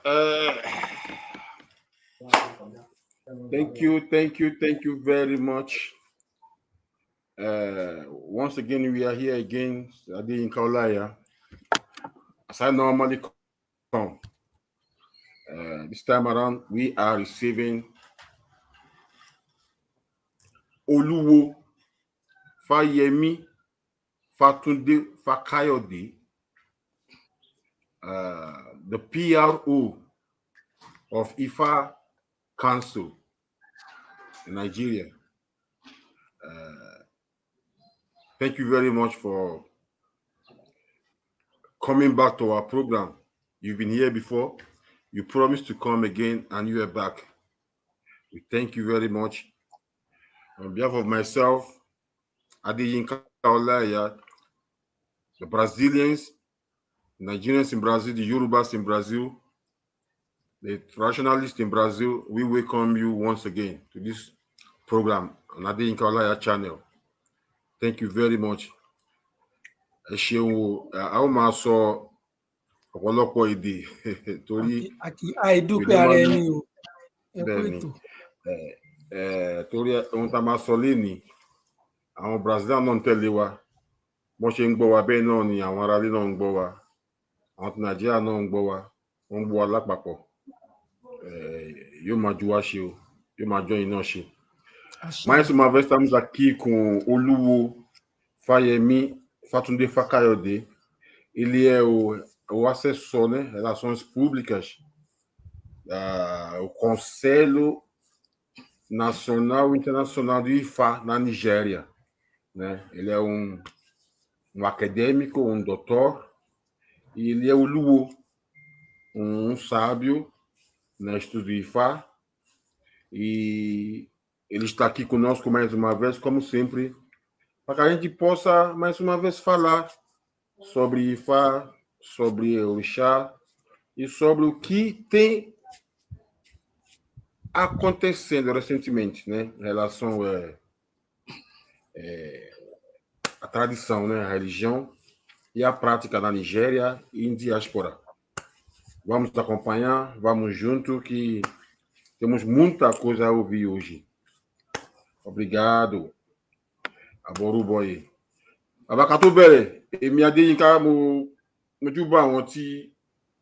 Uh, thank you very much. Once again, we are here again, Adeyinka Olaiya, as I normally come. This time around, we are receiving Oluwo Fayemi Fakayode, the P.R.O of IFA Council in Nigeria. Thank you very much for coming back to our program. You've been here before. You promised to come again, and you are back. We thank you very much. On behalf of myself, Adeyinka Olaiya, the Brazilians, Nigerians in Brazil, the Yorubas in Brazil, the traditionalists in Brazil, we welcome you once again to this program on Adeyinka Olaiya channel. Thank you very much. Ẹ ṣeun o, a ó máa sọ ọ̀pọ̀lọpọ̀ èdè torí àìdúpẹ́ ara ẹni o. bẹ́ẹ̀ni torí ohun tá a máa sọ lénìí àwọn Brazilian náà ń tẹ̀lé wa wọ́n ṣe ń gbọ́ wa bẹ́ẹ̀ náà ni àwọn aráalé náà ń gbọ́ wa àwọn ti Nàìjíríà náà ń gbọ́ wa wọ́n ń gbọ́ wa lápapọ̀ yóò máa ju wa ṣe o yóò máa jọ yín náà ṣe. Mais uma vez estamos aqui com Oluwo Fayemi Fakayode. Ele é o assessor, né, Relações Públicas, o Conselho Nacional e Internacional do IFA na Nigéria, né? Ele é um acadêmico, um doutor, e ele é o Oluwo, um sábio na estudo do IFA, e ele está aqui conosco mais uma vez, como sempre, para que a gente possa mais uma vez falar sobre IFA, sobre o Orixá e sobre o que tem acontecendo recentemente, né, em relação à tradição, né, a religião e a prática na Nigéria e em diaspora. Vamos acompanhar, vamos junto, que temos muita coisa a ouvir hoje. Obrigado. Aboru boy. Abaka tó bẹ̀rẹ̀, èmi Adéyínká mo júbà àwọn tí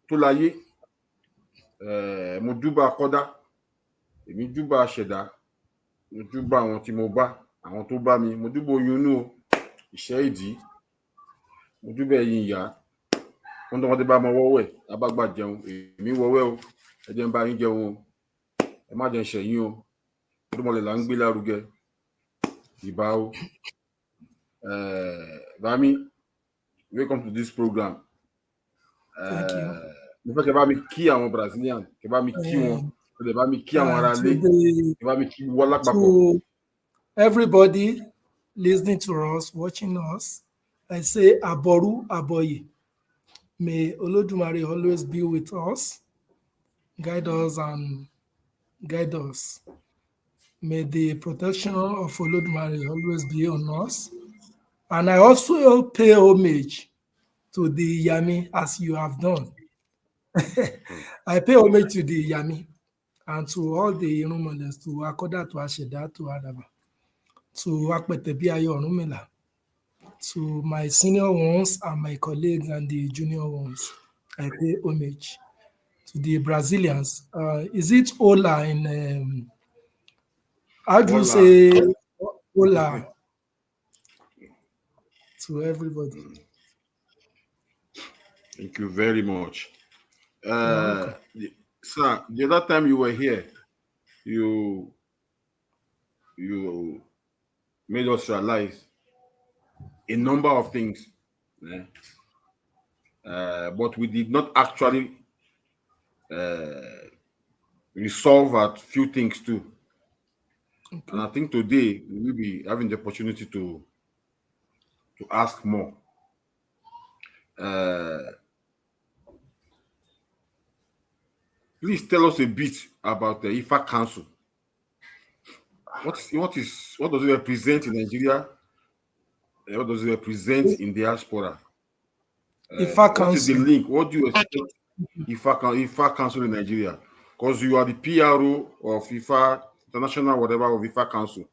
tó láyé. Mo júbà Kọ́dá. Èmi júbà Ṣẹ̀dá. Mo júbà àwọn tí mo bá, àwọn tó bá mi. Mo júbà oyún inú o, ìṣẹ́ ìdí. Mo júbà ẹ̀yin ìyá. Wọ́n tó wọ́n ti bá ọmọ wọ́wẹ́, abágbà jẹun. Èmi wọ́wẹ́ o. Ẹ jẹ́ n bá yín jẹun o. Ẹ má jẹ́ n ṣẹ̀yìn o. Olúmọlẹ̀ là ń gbé lárugẹ. Ìbà o. Bami, welcome to this program. Thank you. Mo fẹ́ kẹ́ bá mi kí àwọn Brazilian, kẹ́ bá mi kí wọn, kẹ́ bá mi kí àwọn ará ilé, kẹ́ bá mi kí wọ́n lápapọ̀. To everybody listening to us, watching us, I say Aboru Aboye. May Olodumare always be with us, guide us and guide us. May the protection of Olodumare always be on us. And I also pay homage to the Yami as you have done. I pay homage to the Yami and to all the Orunmilas, to Akoda, to Asheda, to Adaba, to Akpetebiayo Orunmila, to my senior ones and my colleagues and the junior ones. I pay homage to the Brazilians. Is it Ola in how do you say Ola? To everybody. Thank you very much. Sir, the other time you were here, you made us realize a number of things, but we did not actually resolve a few things too. Okay. And I think today we will be having the opportunity to ask more. Please tell us a bit about the IFA Council. What does it represent in Nigeria? What does it represent in diaspora? IFA Council. What is the link? What do you expect? IFA Council in Nigeria, because you are the P.R.O of IFA International, whatever of IFA Council,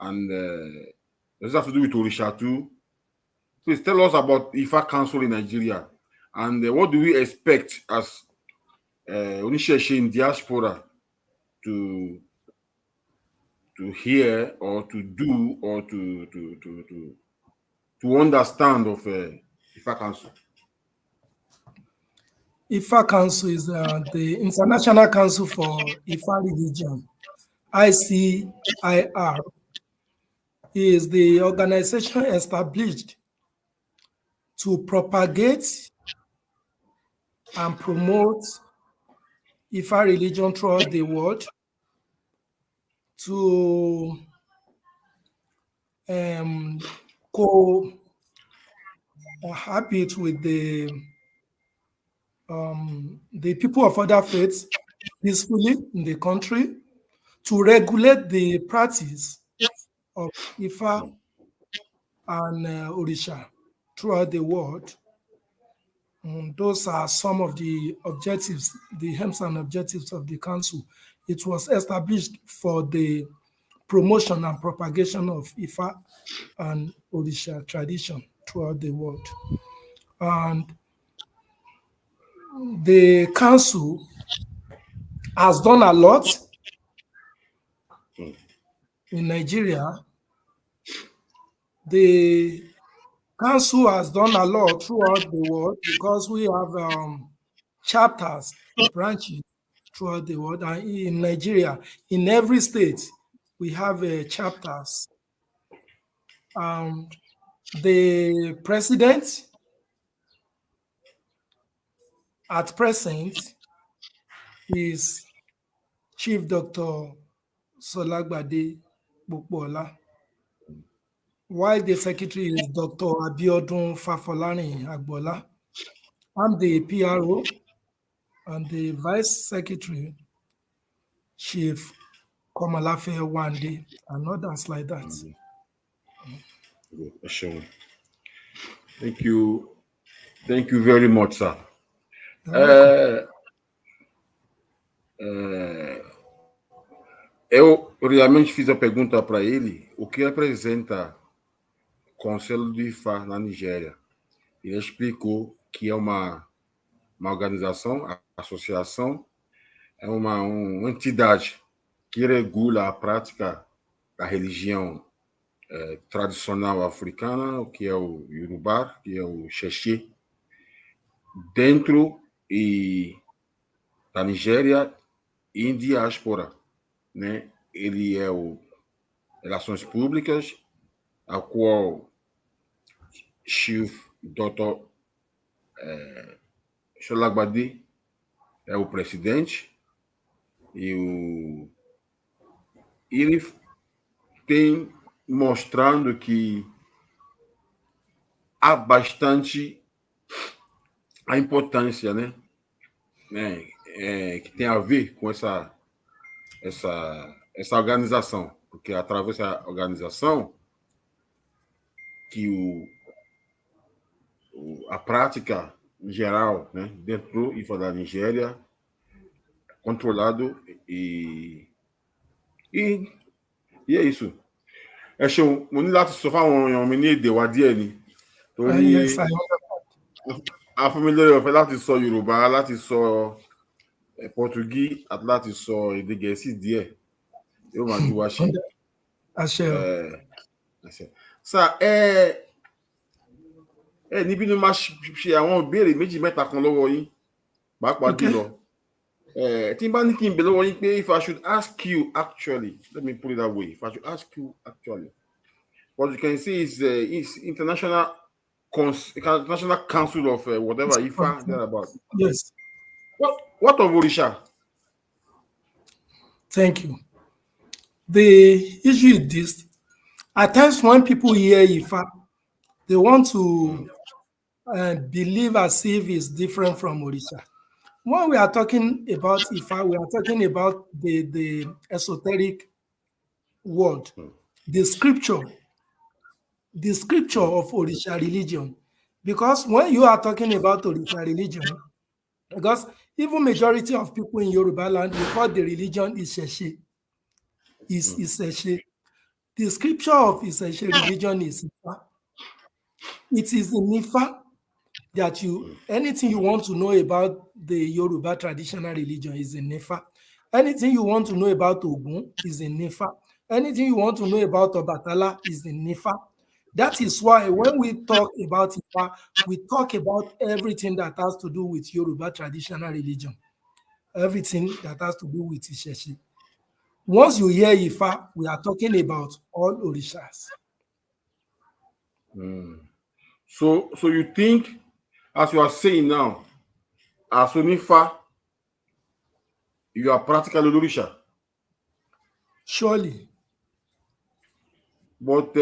and does it have to do with Orisha too? Please tell us about IFA Council in Nigeria, and what do we expect as Onisheshi in diaspora to hear or to do or to understand of IFA Council? IFA Council is the International Council for IFA Religion, ICIR. Is the organization established to propagate and promote IFA religion throughout the world, to cohabit with the people of other faiths peacefully in the country, to regulate the practice of Ifa and Orisha throughout the world. Those are some of the objectives, the aims and objectives of the council. It was established for the promotion and propagation of Ifa and Orisha tradition throughout the world. And the council has done a lot in Nigeria. The council has done a lot throughout the world because we have chapters, branches throughout the world. And in Nigeria, in every state, we have chapters. The president at present is Chief Dr. Solagbade Bukbola, while the secretary is Dr. Abiodun Fafolarin Agbola. I'm the P.R.O, and the vice secretary, Chief Komalafe Wande, and others like that. Good. Thank you. Thank you very much, sir. Eu realmente fiz a pergunta para ele, o que representa o Conselho do IFA na Nigéria. Ele explicou que é uma organização, associação, é uma entidade que regula a prática da religião tradicional africana, que é o Yorubá, que é o Xexê, dentro da Nigéria e em diaspora, né? Ele é o Relações Públicas, a qual Chief Dr. Solagbade é o presidente, e ele tem mostrando que há bastante a importância, né? Que tem a ver com essa organização, porque através dessa organização que a prática em geral, né, dentro do IFA da Nigéria, controlado e é isso. Ẹ ṣeun, mo ní láti sọ fáwọn èèyàn mi ní èdè wa díẹ̀ ni, torí a fún mi lórí ọ̀fẹ́ láti sọ Yorùbá, láti sọ Pọtugí àti láti sọ èdè Gẹ̀ẹ́sì díẹ̀. Yóò máa ju wa ṣe. Sá níbí ni máa ṣe àwọn ìbéèrè méjì mẹ́ta kan lọ́wọ́ yín, pàápàá jùlọ. Tí n bá ní kí n bèèrè lọ́wọ́ yín pé if I should ask you actually, let me put it that way, if I should ask you actually, what you can see is International Council of whatever IFA thereabout. Yes. What of Orisha? Thank you. The issue is this: at times when people hear IFA, they want to believe as if it's different from Orisha. When we are talking about IFA, we are talking about the esoteric world, the scripture of Orisha religion. Because when you are talking about Orisha religion, Because even majority of people in Yoruba land, we call the religion Isese. Isese. The scripture of Isese religion is Ifa. It is in Ifa that anything you want to know about the Yoruba traditional religion is in Ifa. Anything you want to know about Ogun is in Ifa. Anything you want to know about Obatala is in Ifa. That is why when we talk about Ifa, we talk about everything that has to do with Yoruba traditional religion, everything that has to do with Isese. Once you hear Ifa, we are talking about all Orishas. So you think, as you are saying now, as Onifa, you are practically Orisha. Surely. But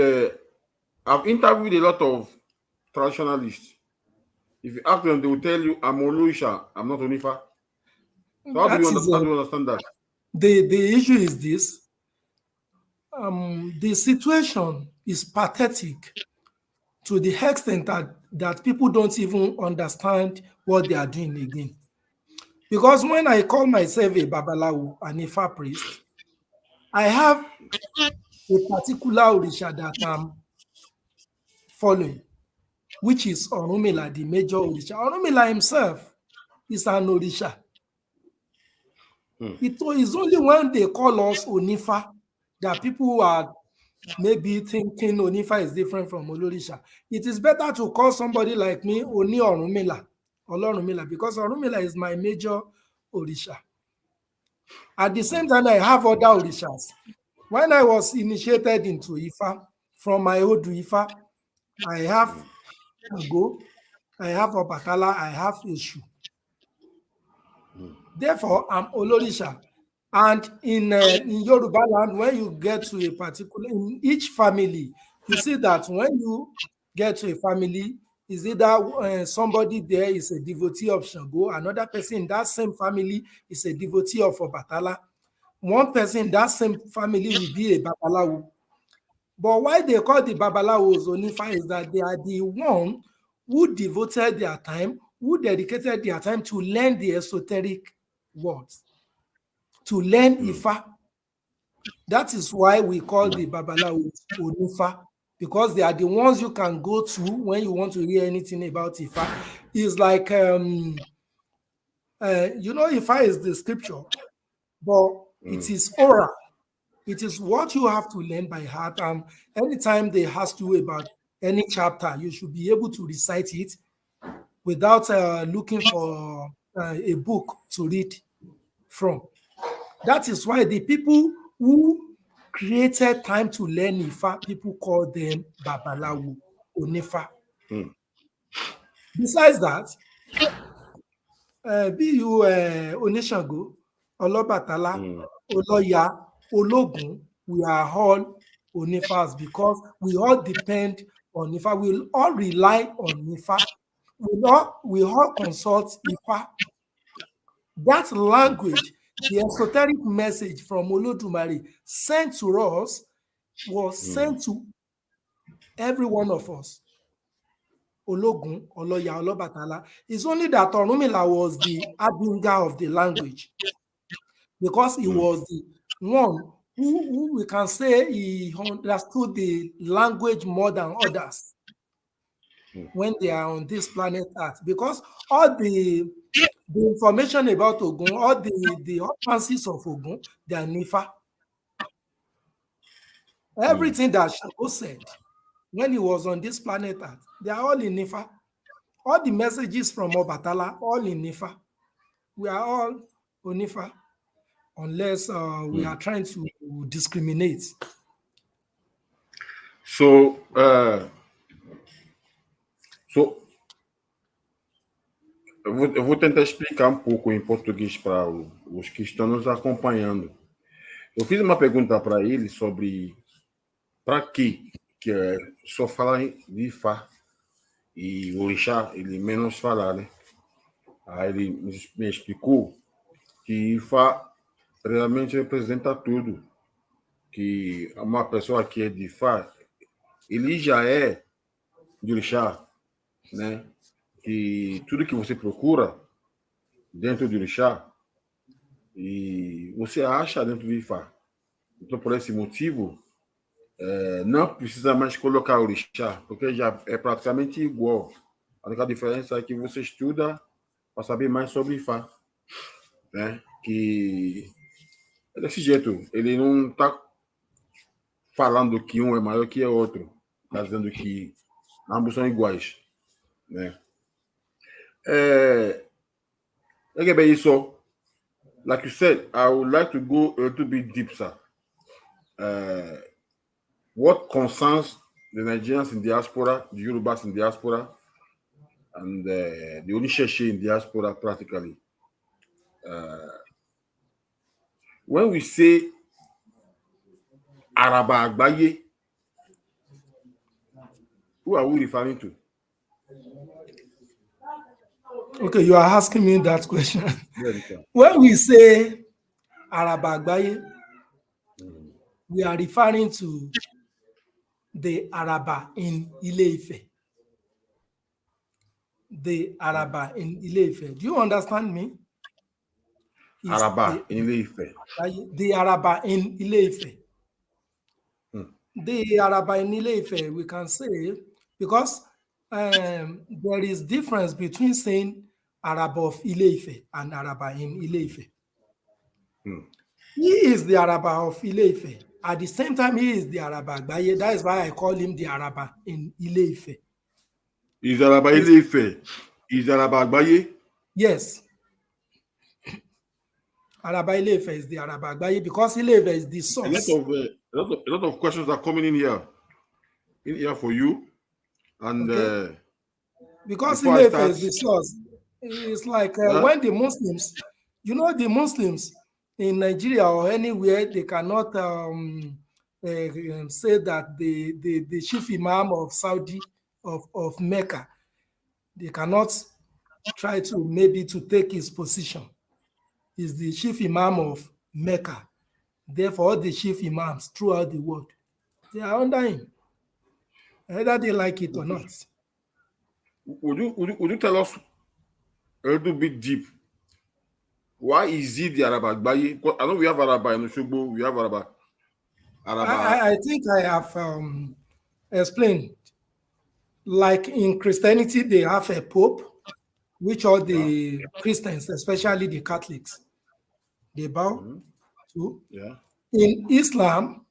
I've interviewed a lot of traditionalists. If you ask them, they will tell you, I'm Olorisha, I'm not Onifa. So how do That is you understand that? the issue is this. The situation is pathetic to the extent that people don't even understand what they are doing again. Because when I call myself a Babalawo, an Ifa priest, I have a particular Orisha that I'm following, which is Orunmila, the major Orisha. Orunmila himself is an Orisha. It is only when they call us Onifa that people are maybe thinking Onifa is different from Olorisha. It is better to call somebody like me Oni Orunmila, Olorunmila, because Orunmila is my major Orisha. At the same time, I have other Orishas. When I was initiated into Ifa, from my old Ifa, I have Ugo, I have Obatala, I have Eshu. Therefore, I'm Olorisha. And in Yoruba land, when you get to a particular, in each family, you see that when you get to a family, is either somebody there is a devotee of Shango, another person in that same family is a devotee of Obatala, one person in that same family will be a Babalawo. But why they call the Babalawos Onifa is that they are the one who devoted their time, who dedicated their time to learn the esoteric words, to learn Ifa. That is why we call the Babalawos Onifa, because they are the ones you can go to when you want to hear anything about Ifa. It's like, Ifa is the scripture, but it is oral. It is what you have to learn by heart. Anytime they ask you about any chapter, you should be able to recite it without looking for a book to read from. That is why the people who created time to learn Ifa, people call them Babalawo, Onifa. Besides that, bí you Oníṣàngó, Ọlọ́bàtálá, Olóya, Ológun, we are all Onifas because we all depend on Ifa. We all rely on Ifa. We all consult Ifa. That language, the esoteric message from Olodumare sent to us was sent to every one of us. Ologun, Oloya, Olobatala. It's only that Orunmila was the Adinga of the language because he was the one who we can say he understood the language more than others when they are on this planet Earth. Because all the information about Ogun, all the utterances of Ogun, they are Nifa. Everything that Shango said when he was on this planet Earth, they are all in Nifa. All the messages from Obatala, all in Nifa. We are all Onifa, unless we are trying to discriminate. So, eu vou tentar explicar um pouco em português para os que estão nos acompanhando. Eu fiz uma pergunta para ele sobre para que só falar de Ifá e o Orixá, ele menos falar, né? Aí ele me explicou que Ifá realmente representa tudo, que uma pessoa que é de Ifá, ele já é de Orixá, né? Que tudo que você procura dentro do orixá. E você acha dentro do IFA. Então, por esse motivo, não precisa mais colocar orixá, porque já é praticamente igual. A única diferença é que você estuda para saber mais sobre IFA, né? Que é desse jeito. Ele não está falando que um é maior que o outro. Está dizendo que ambos são iguais, né? Bem isso. Like you said, I would like to go a little bit deep, sir. What concerns the Nigerians in diaspora, the Yorubas in diaspora, and the Onisheshi in diaspora practically. When we say Araba Agbaye, who are we referring to? Okay, you are asking me that question. Yes, When we say Araba Agbaye, we are referring to the Araba in Ile-Ife. The Araba in Ile-Ife. Do you understand me? It's Araba in Ile-Ife. The Araba in Ile-Ife. The Araba in Ile-Ife, we can say, because there is difference between saying Araba of Ile-Ife and Araba in Ile-Ife. He is the Araba of Ile-Ife. At the same time, he is the Araba Agbaye. That is why I call him the Araba in Ile-Ife. Is Araba Ile-Ife? Is Araba Agbaye? Yes. Araba Ile-Ife is the Araba Agbaye because Ile-Ife is the source. A lot of questions are coming in here for you. And okay. Because Ile-Ife is the source. It's like when the Muslims, the Muslims in Nigeria or anywhere, they cannot say that the chief imam of Saudi, of Mecca, they cannot try to maybe to take his position. He's the chief imam of Mecca. Therefore, all the chief imams throughout the world, they are under him, either they like it or not. Would you tell us a little bit deep? Why is it the Araba Agbaye? I know we have Araba in Oshogbo, we have Araba. I think I have explained. Like in Christianity, they have a pope, which all the Christians, especially the Catholics, they bow to. Yeah. In Islam,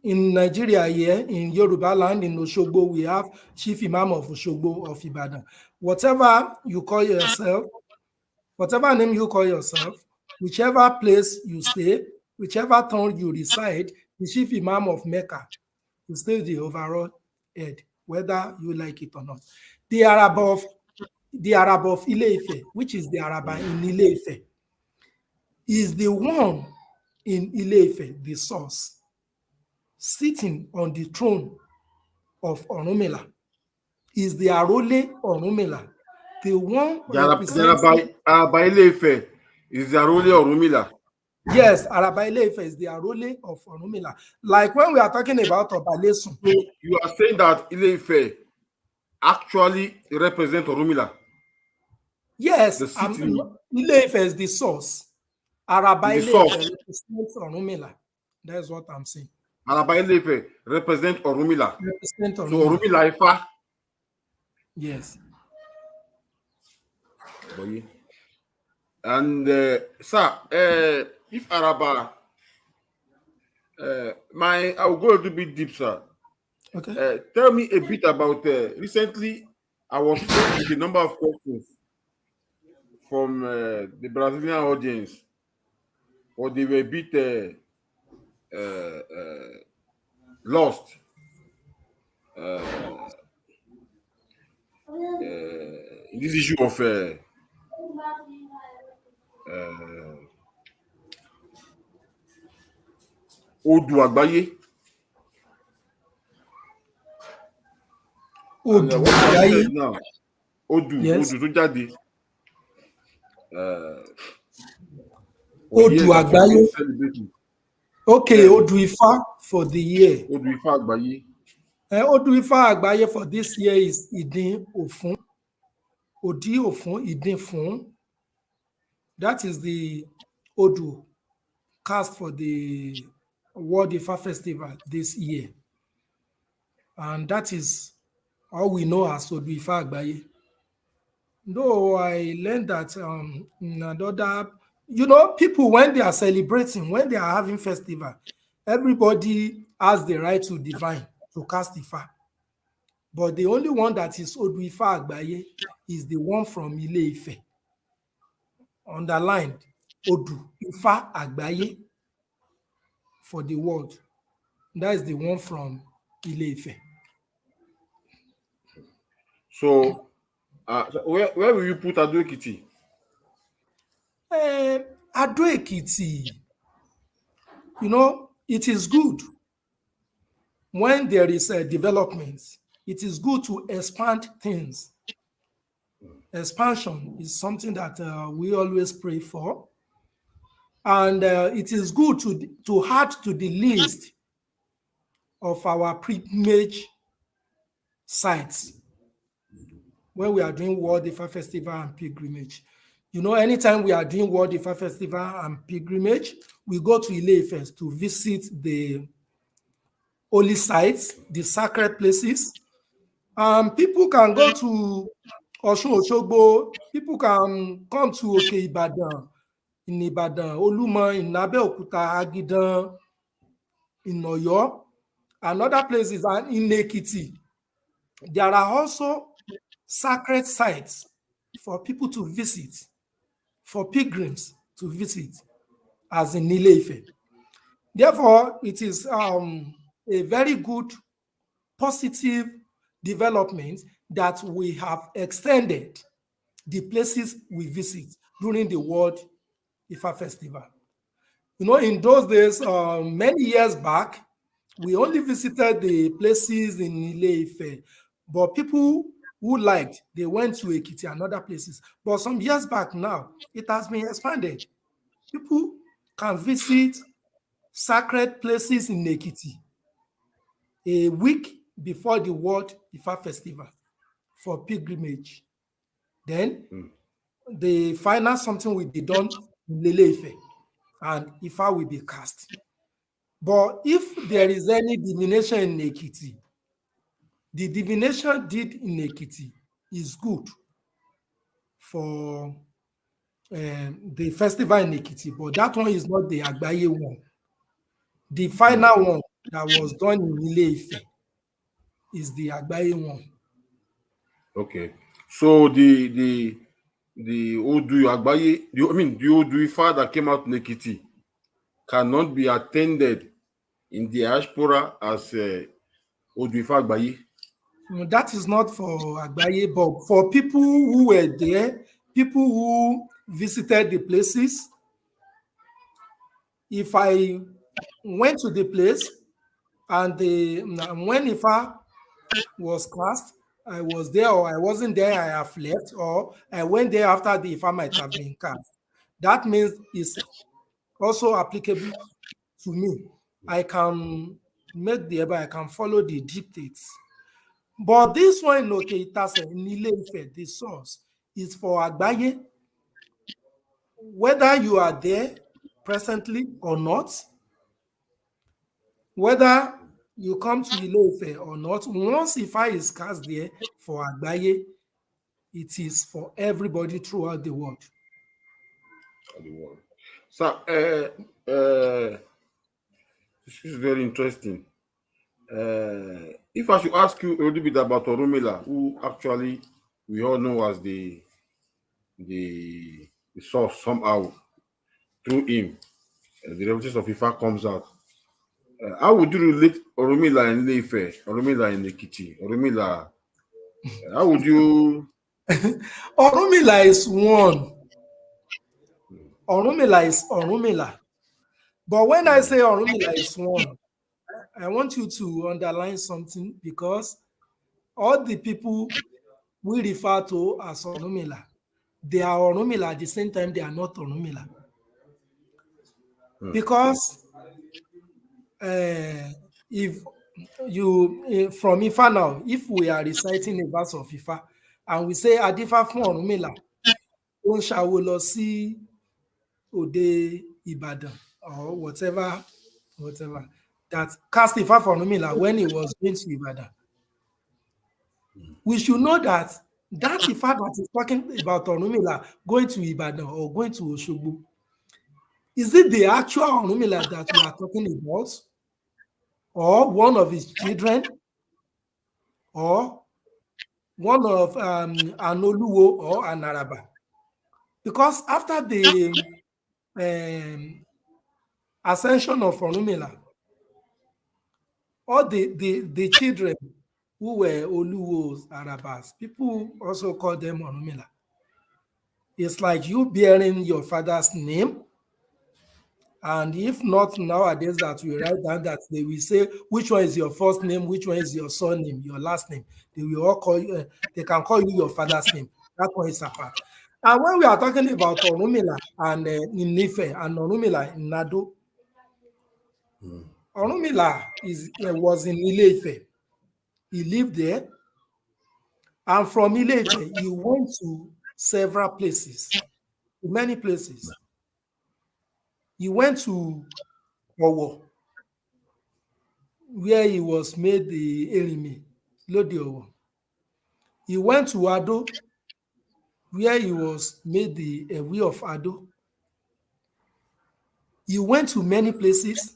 in Nigeria here, in Yoruba land, in Oshogbo, we have Chief Imam of Oshogbo of Ibadan. Whatever you call yourself, whatever name you call yourself, whichever place you stay, whichever town you reside, the Chief Imam of Mecca is still the overall head, whether you like it or not. The Arab of Ile-Ife, which is the Araba in Ile-Ife, is the one in Ile-Ife, the source, sitting on the throne of Orunmila, is the Arole Orunmila, the one representing Araba Ile-Ife is the Arole Orunmila. Yes, Araba Ile-Ife is the Arole of Orunmila. Like when we are talking about Obalesun. So you are saying that Ile-Ife actually represents Orunmila? Yes, Ile-Ife is the source. Araba Ile-Ife represents Orunmila. That's what I'm saying. Araba Ile-Ife represents Orunmila. Represent Orunmila. So Orunmila Ifa. Yes. And sir, if Araba, I will go a little bit deep, sir. Okay. Tell me a bit about recently. I was faced with a number of questions from the Brazilian audience, or they were a bit lost in this issue of Odu Agbaye. Odu Agbaye. Now, Odu tó jáde. Odu Agbaye. Okay, Odu Ifa for the year. Odu Ifa Agbaye. Odu Ifa Agbaye for this year is Idin Ofun. Odi Ofun, Idin Fun. That is the Odu cast for the World Ifa Festival this year. And that is all we know as Odu Ifa Agbaye. Though I learned that in another, people, when they are celebrating, when they are having festival, everybody has the right to divine, to cast Ifa. But the only one that is Odu Ifa Agbaye is the one from Ile Ife. Underlined, Odu Ifa Agbaye for the world. That is the one from Ile Ife. So, where will you put Ado Ekiti? Ado Ekiti, it is good when there is a development. It is good to expand things. Expansion is something that we always pray for. And it is good to add to the list of our pilgrimage sites when we are doing World Ifa Festival and pilgrimage. Anytime we are doing World Ifa Festival and pilgrimage, we go to Ile Ife to visit the holy sites, the sacred places. People can go to Osun Osogbo, people can come to Oke Ibadan, in Ibadan, Olumo, in Abeokuta, Agidan, in Oyo, and other places, and in Ekiti. There are also sacred sites for people to visit, for pilgrims to visit, as in Ile Ife. Therefore, it is a very good, positive development that we have extended the places we visit during the World Ifa Festival. In those days, many years back, we only visited the places in Ile Ife, but people who liked, they went to Ekiti and other places. But some years back now, it has been expanded. People can visit sacred places in Ekiti a week before the World Ifa Festival for pilgrimage. Then the final something will be done in Ile Ife, and Ifa will be cast. But if there is any divination in Ekiti, the divination did in Ekiti is good for the festival in Ekiti, but that one is not the Agbaye one. The final one that was done in Ile Ife is the Agbaye one. Okay. So the Odu Agbaye, the Odu Ifa that came out in Ekiti cannot be attended in the diaspora as Odu Ifa Agbaye. That is not for Agbaye, but for people who were there, people who visited the places. If I went to the place and when Ifa was cast, I was there, or I wasn't there, I have left, or I went there after the Ifa might have been cast. That means it's also applicable to me. I can make the I can follow the dictates. But this one, okay, it has in Ile Ife, the source is for Agbaye. Whether you are there presently or not, whether you come to Ile Ife or not, once Ifa is cast there for Agbaye, it is for everybody throughout the world. So, this is very interesting. If I should ask you a little bit about Orunmila, who actually we all know as the source somehow through him, the revelation of Ifa comes out. How would you relate Orunmila in Ile Ife, Orunmila in Ekiti, Orunmila? How would you? Orunmila is one. Orunmila is Orunmila. But when I say Orunmila is one, I want you to underline something, because all the people we refer to as Orunmila, they are Orunmila at the same time they are not Orunmila. Because if you from Ifa now, if we are reciting a verse of Ifa and we say Adifa fún Orunmila, ó ń ṣàwo lọ sí Ode Ibadan or whatever, that cast Ifa for Orunmila when he was going to Ibadan. We should know that Ifa that is talking about Orunmila going to Ibadan or going to Osogbo, is it the actual Orunmila that we are talking about, or one of his children, or one of an Oluwo or an Araba? Because after the ascension of Orunmila, all the children who were Oluwos, Arabas, people also call them Orunmila. It's like you bearing your father's name. And if not nowadays that we write down that they will say, which one is your first name, which one is your surname, your last name. They will all call you, they can call you your father's name. That one is apart. And when we are talking about Orunmila and in Ife and Orunmila in Nado, Orunmila was in Ile-Ife. He lived there. And from Ile-Ife, he went to several places, many places. He went to Owo, where he was made the Erimi, Lodi Owo. He went to Ado, where he was made the Ewi of Ado. He went to many places.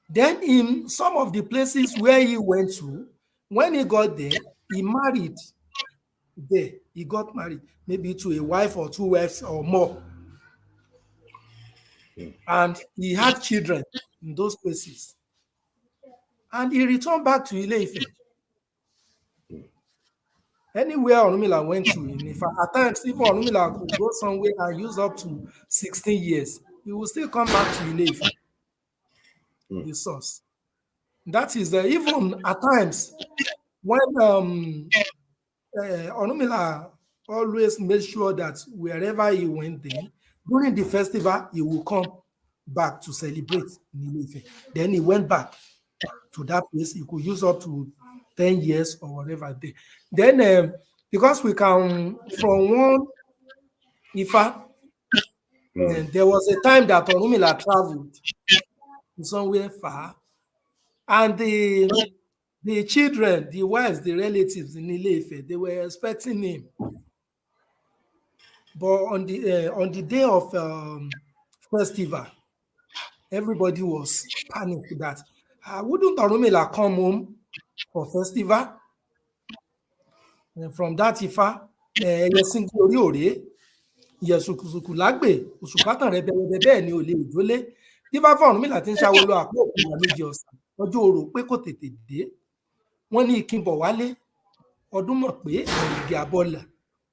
Then in some of the places where he went to, when he got there, he married there. He got married, maybe to a wife or two wives or more. And he had children in those places. And he returned back to Ile-Ife. Anywhere Orunmila went to in Ifa, at times even Orunmila could go somewhere and use up to 16 years. He will still come back to Ile-Ife, the source. That is even at times when Orunmila always made sure that wherever he went then, during the festival, he will come back to celebrate in Ile-Ife. Then he went back to that place. He could use up to 10 years or whatever day. Then because we can, from one Ifa, there was a time that Orunmila traveled to somewhere far, and the children, the wives, the relatives in Ile-Ife, they were expecting him. But on the day of festival, everybody was panicked that wouldn't Orunmila come home for festival? And from that Ifa, ẹyẹ orí òré, ìyẹ̀sùkùsùkù lágbè, òṣùpá tàn rẹbẹrẹbẹ bẹ́ẹ̀ ni ò lè jólé. Dífá fún Ọ̀rúnmìlà tí ń ṣáwó lọ àpò òkúta méjì ọ̀sán, ọjọ́ orò pé kò tètè dé. Wọ́n ní Ikin bọ̀ wálé, ọdún mọ̀ pé ẹ̀rìgì àbọ̀là.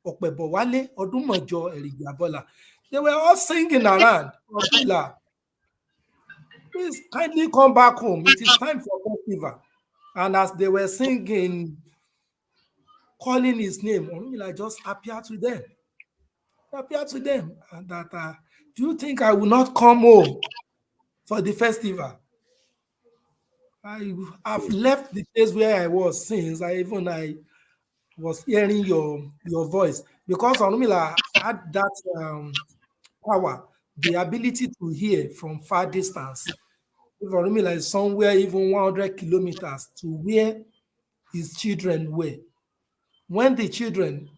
Ọ̀pẹ̀ bọ̀ wálé, ọdún mọ̀jọ ẹ̀rìgì àbọ̀là. They were all singing around. Ọ̀rúnmìlà, please kindly come back home. It is time for festival. And as they were singing, calling his name, Orunmila just appeared to them. And that, do you think I will not come home for the festival? I've left the place where I was since I was hearing your voice, because Orunmila had that power, the ability to hear from far distance. If Orunmila is somewhere even 100 kilometers to where his children were, when the children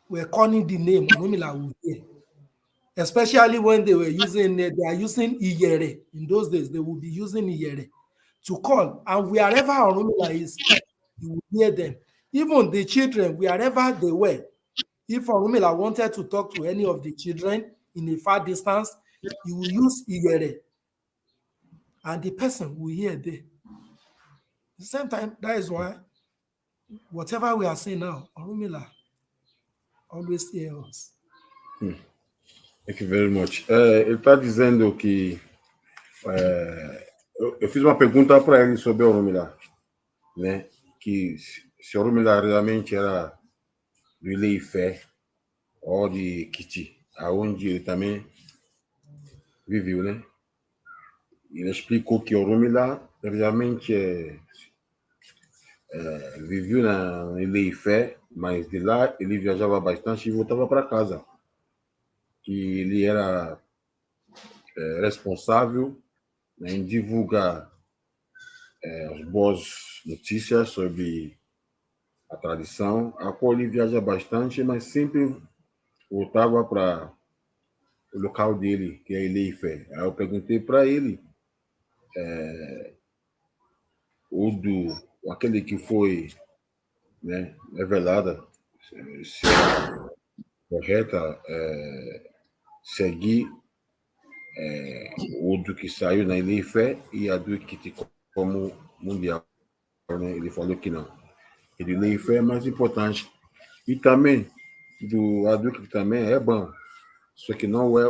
were calling the name, Orunmila would hear. Especially when they are using Iyere. In those days, they would be using Iyere to call. And wherever Orunmila is, you will hear them. Even the children, wherever they were, if Orunmila wanted to talk to any of the children in a far distance, he will use Iyere. And the person will hear there. At the same time, that is why whatever we are saying now, Orunmila always hears us. Thank you very much. Ele está dizendo que eu fiz uma pergunta para ele sobre Orunmila, né? Que se Orunmila realmente era do Ile-Ife ou de Kiti, aonde ele também viveu, né? Ele explicou que Orunmila realmente viveu na Ile-Ife, mas de lá ele viajava bastante e voltava para casa. que ele era responsável, né, em divulgar as boas notícias sobre a tradição, a qual ele viaja bastante, mas sempre voltava para o local dele, que é Ilé Ifé. Aí eu perguntei para ele, aquele que foi, né, revelada, se é correta seguir o do que saiu na Ilé Ifé e a do que ficou como mundial. Né? Ele falou que não. Que Ilé Ifé é mais importante. E também, a do que também é bom. Só que não é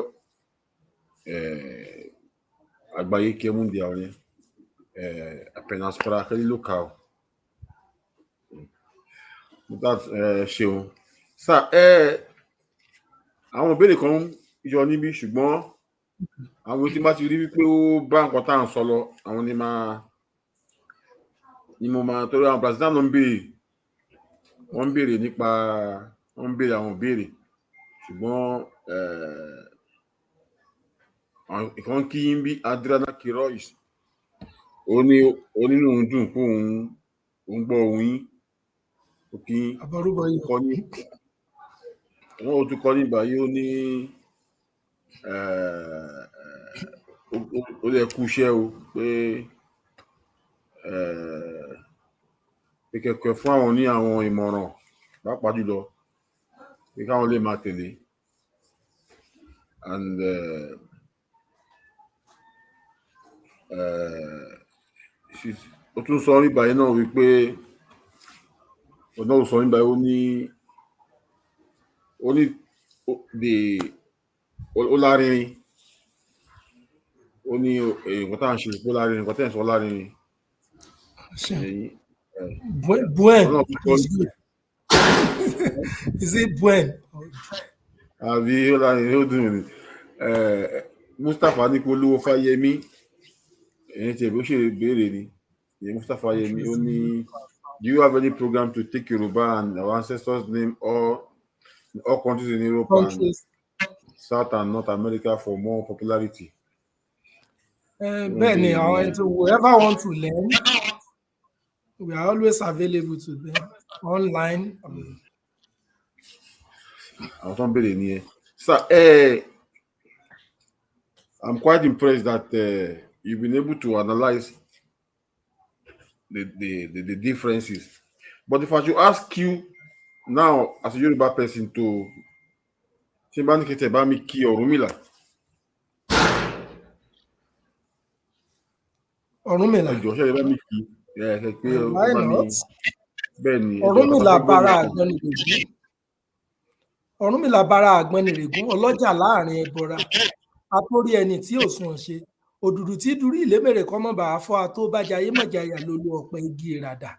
a Bahia que é mundial, né? É apenas para aquele local. Ṣeun. Sá, àwọn ìbéèrè kan yọ níbí ṣùgbọ́n àwọn tí bá ti rí wípé ó bá nǹkan tá à ń sọ lọ, àwọn ni mo máa torí àwọn president náà ń béèrè wọ́n ń béèrè nípa wọ́n ń béèrè àwọn ìbéèrè ṣùgbọ́n ìkan kí yín bí Adriana Kirois ó ní onínú òun dùn pé òun gbọ́ ohùn yín ó kí kọ́ ní wọ́n ó tún kọ́ ní báyìí ó ní ó lè kú iṣẹ́ o pé kẹ̀kẹ́ fún àwọn ní àwọn ìmọ̀ràn pàápàá jùlọ pé káwọn lè máa tẹ̀lé and ó tún sọ nígbà yẹn náà wípé ọ̀nà òsọ nígbà yẹn ó ní ó lárinrin ó ní nǹkan tá à ń ṣe ó lárinrin nǹkan tẹ̀ ń sọ lárinrin. Buen. Is it buen? Àbí ó lárinrin ó dùn ní. Mustapha ní pé Oluwo Fayemi ẹ̀yìn tí ẹ̀bí ó ṣe béèrè ni Mustapha Fayemi ó ní do you have any program to take Yoruba and our ancestors name in all countries in Europe and South and North America for more popularity? Benny, whoever want to learn, we are always available to them online. Àwọn tó ń béèrè nìyẹn. Sir, I'm quite impressed that you've been able to analyze the differences. But if I should ask you now, as a Yoruba person, to Orunmila. Orunmila. Why not? Orunmila bara Agboniregu. Orunmila bara Agboniregu, ọlọ́jà láàrin ẹbọra. Àtórí ẹni tí ò sùn ṣe. Òdùdù tí dúrí ìlémèrè kọ́mọ́ bá a fọ́ àtó bá jayé mọ̀jayà lólu ọ̀pẹ igi ìràdà.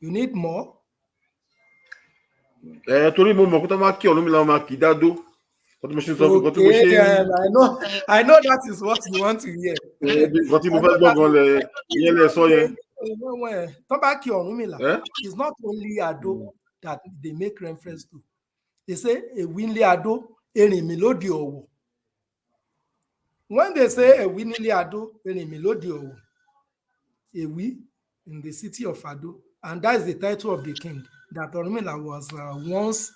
You need more? Torí mo mọ̀ pé tó máa kí Orunmila máa kì í dádó. Okay, I know that is what you want to hear. Tó bá kí Orunmila, it's not only Ado that they make reference to. They say Ewinle Ado, Erinmilode Owo. When they say Ewinle Ado, Erinmilode Owo, Ewi in the city of Ado, and that is the title of the king, that Orunmila was once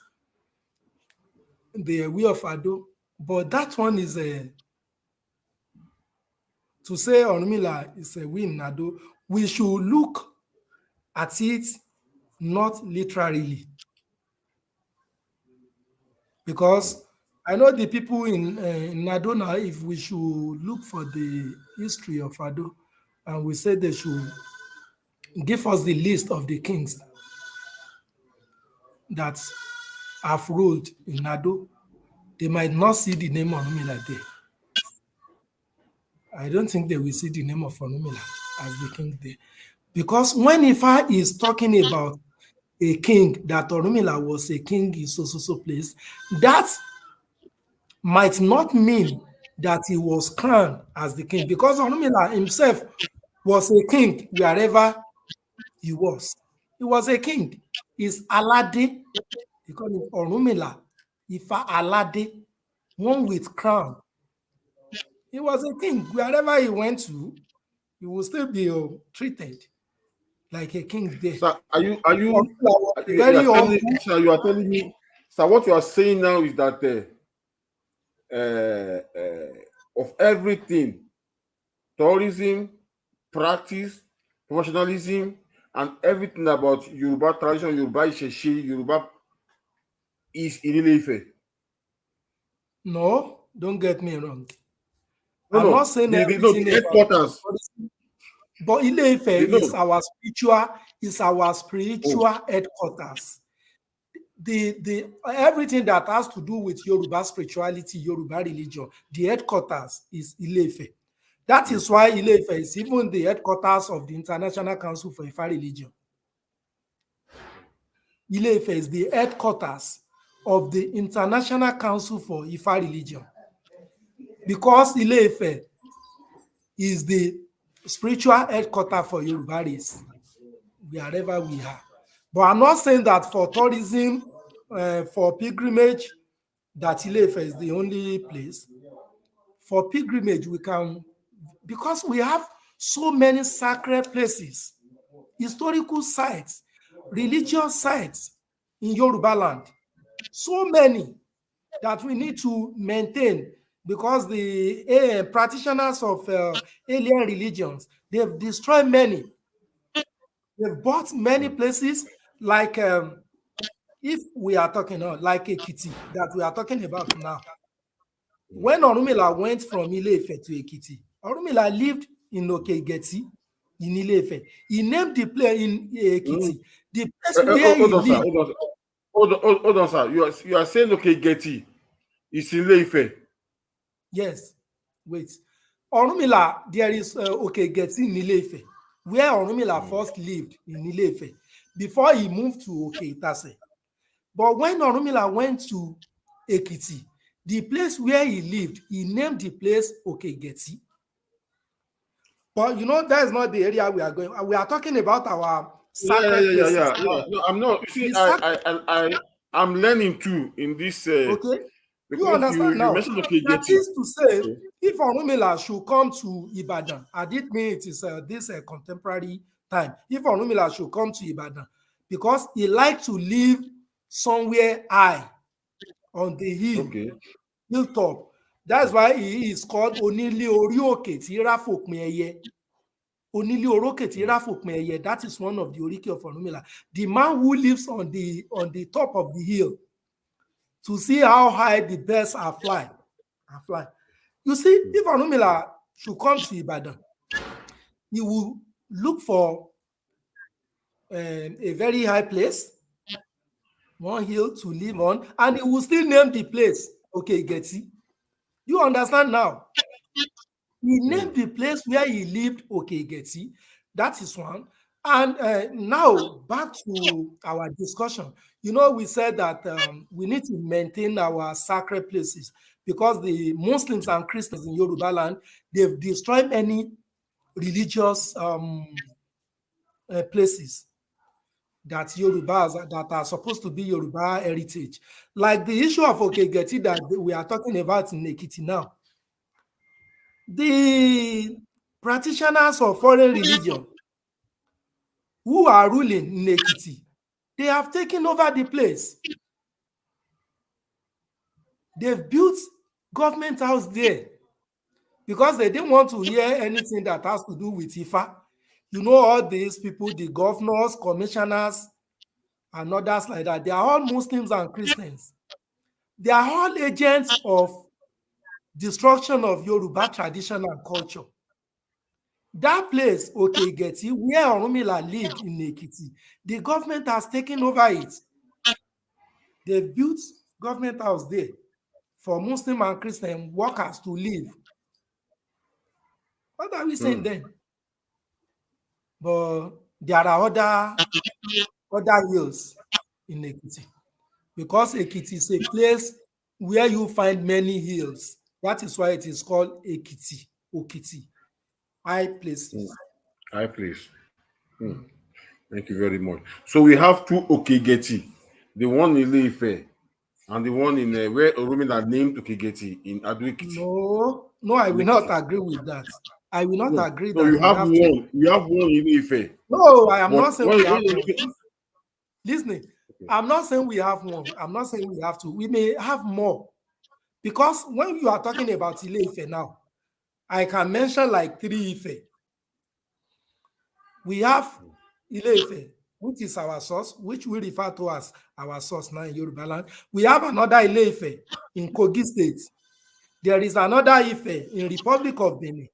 the Ewi of Ado. But that one is to say Orunmila is Ewi in Ado, we should look at it not literally. Because I know the people in Ado now, if we should look for the history of Ado, and we say they should give us the list of the kings that have ruled in Ado, they might not see the name of Orunmila there. I don't think they will see the name of Orunmila as the king there. Because when Ifa is talking about a king, that Orunmila was a king in so place, that might not mean that he was crowned as the king, because Orunmila himself was a king wherever he was. He was a king. He's Alade, they call him Orunmila, Ifa Alade, one with crown. He was a king. Wherever he went to, he will still be treated like a king there. Sir, Orunmila was a you very are telling, humble. sir, you are telling me, sir, what you are saying now is that of everything, tourism, practice, professionalism, and everything about Yoruba tradition, Yoruba Isese, Yoruba is in Ile-Ife. No, don't get me wrong. No, I'm not no, saying the everything headquarters. but Ile-Ife No. is our spiritual headquarters. The everything that has to do with Yoruba spirituality, Yoruba religion, the headquarters is Ile-Ife. That is why Ile-Ife is even the headquarters of the International Council for Ifa Religion. Ile-Ife is the headquarters of the International Council for Ifa Religion, because Ile-Ife is the spiritual headquarters for Yoruba race, wherever we are. But I'm not saying that for tourism, for pilgrimage, that Ile-Ife is the only place. For pilgrimage, we can, because we have so many sacred places, historical sites, religious sites in Yoruba land. So many that we need to maintain, because the practitioners of alien religions, they've destroyed many. They've bought many places, like if we are talking like Ekiti that we are talking about now. When Orunmila went from Ile-Ife to Ekiti, Orunmila lived in Okegeti in Ile-Ife. He named the place in Ekiti, the place where he Hold on, sir. lived. Hold on, sir. You are saying okay, Getty. It's in Ile-Ife. Yes. Wait. Orunmila, there is Okegeti in Ile-Ife, where Orunmila first lived in Ile-Ife before he moved to Okeitase. But when Orunmila went to Ekiti, the place where he lived, he named the place Okegeti. But you know, that is not the area we are going. We are talking about our sacred places. Yeah. No, I'm not. You see, I'm learning too in this. Okay, you Because understand you now. mentioned okay, That Getty. is to say, if Orunmila should come to Ibadan, I did mean it is this contemporary time. If Orunmila should come to Ibadan, because he liked to live somewhere high on the hill, hilltop. That's why he is called Onile Ori Oke Ti Ra Fopin Eye. Onile Ori Oke Ti Ra Fopin Eye. That is one of the Oriki of Orunmila. The man who lives on the top of the hill to see how high the birds are flying. You see, if Orunmila should come to Ibadan, he will look for a very high place, one hill to live on, and he will still name the place Okegeti. You understand now? He named the place where he lived Okegeti. That is one. And now back to our discussion. You know, we said that we need to maintain our sacred places, because the Muslims and Christians in Yoruba land, they've destroyed many religious places that Yorubas that are supposed to be Yoruba heritage. Like the issue of Okegeti that we are talking about in Ekiti now. The practitioners of foreign religion who are ruling in Ekiti, they have taken over the place. They've built government house there because they didn't want to hear anything that has to do with Ifa. You know, all these people, the governors, commissioners, and others like that, they are all Muslims and Christians. They are all agents of destruction of Yoruba tradition and culture. That place, Okegeti, where Orunmila lived in Ekiti, the government has taken over it. They've built government house there for Muslim and Christian workers to live. What are we saying then? But there are other hills in Ekiti, because Ekiti is a place where you find many hills. That is why it is called Ekiti, Okiti, high places. High place. Thank you very much. So we have two Okegeti. The one in Ile-Ife and the one in where Orunmila named Okegeti in Adwekiti. No, I will not agree with that. I will not agree No, that you we have have to. one. You have one in Ife. No, I am But not saying when we you're have one. looking, Listening, I'm not saying we have one. I'm not saying we have to. We may have more. Because when you are talking about Ile Ife now, I can mention like 3 Ife. We have Ile Ife, which is our source, which we refer to as our source now in Yoruba land. We have another Ile Ife in Kogi State. There is another Ife in Republic of Benin.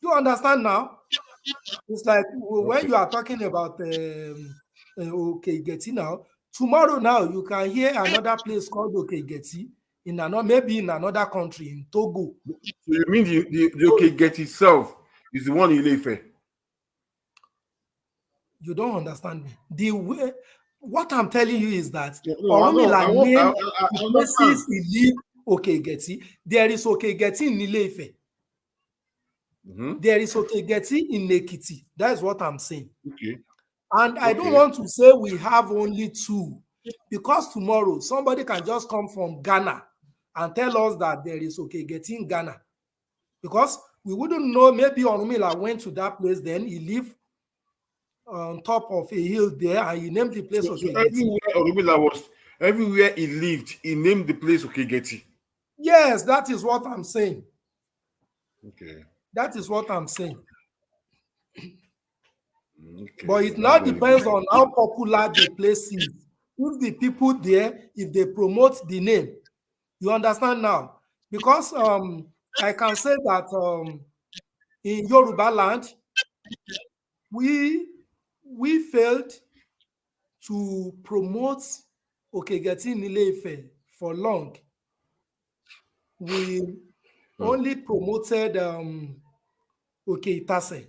You understand now? It's like when you are talking about Okegeti now, tomorrow now you can hear another place called Okegeti in another, maybe in another country, in Togo. so you mean the Okegeti itself is the one in Ife? You don't understand me. The way, what I'm telling you is that No, Orunmila named I the understand. places he lived Okegeti. There is Okegeti in Ile Ife. There is Okegeti in Ekiti. That is what I'm saying. Okay. And I don't want to say we have only 2, because tomorrow somebody can just come from Ghana and tell us that there is Okegeti in Ghana. Because we wouldn't know, maybe Orunmila went to that place, then he lived on top of a hill there and he named the place So Okegeti. everywhere Orunmila was, everywhere he lived, he named the place Okegeti. Yes, that is what I'm saying. Okay. That is what I'm saying. Okay. But it now That's very good. depends on how popular the place is. If the people there, if they promote the name, you understand now? Because I can say that in Yoruba land, we failed to promote Okegeti in Ile Ife for long. We only promoted Okeitase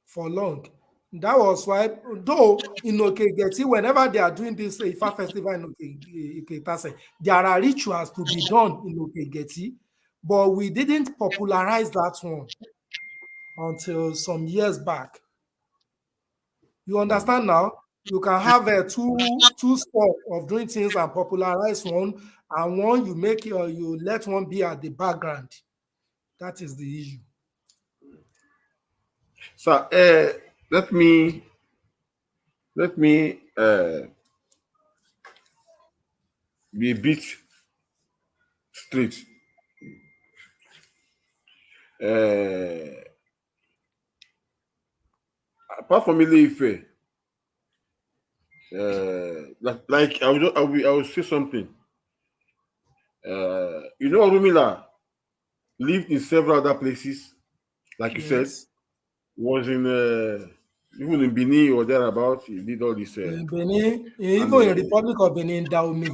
for long. That was why, though in Okegeti, whenever they are doing this Ifa festival in Okeitase, there are rituals to be done in Okegeti, but we didn't popularize that one until some years back. You understand now? You can have two spots of doing things and popularize one, and one you make you let one be at the background. That is the issue. So let me be a bit straight. Apart from Ile Ife, like I will say something. Orunmila lived in several other places, like you said, Yes. was in even in Benin or thereabouts. He did all this In Benin, and even in Republic of Benin, Dahomey,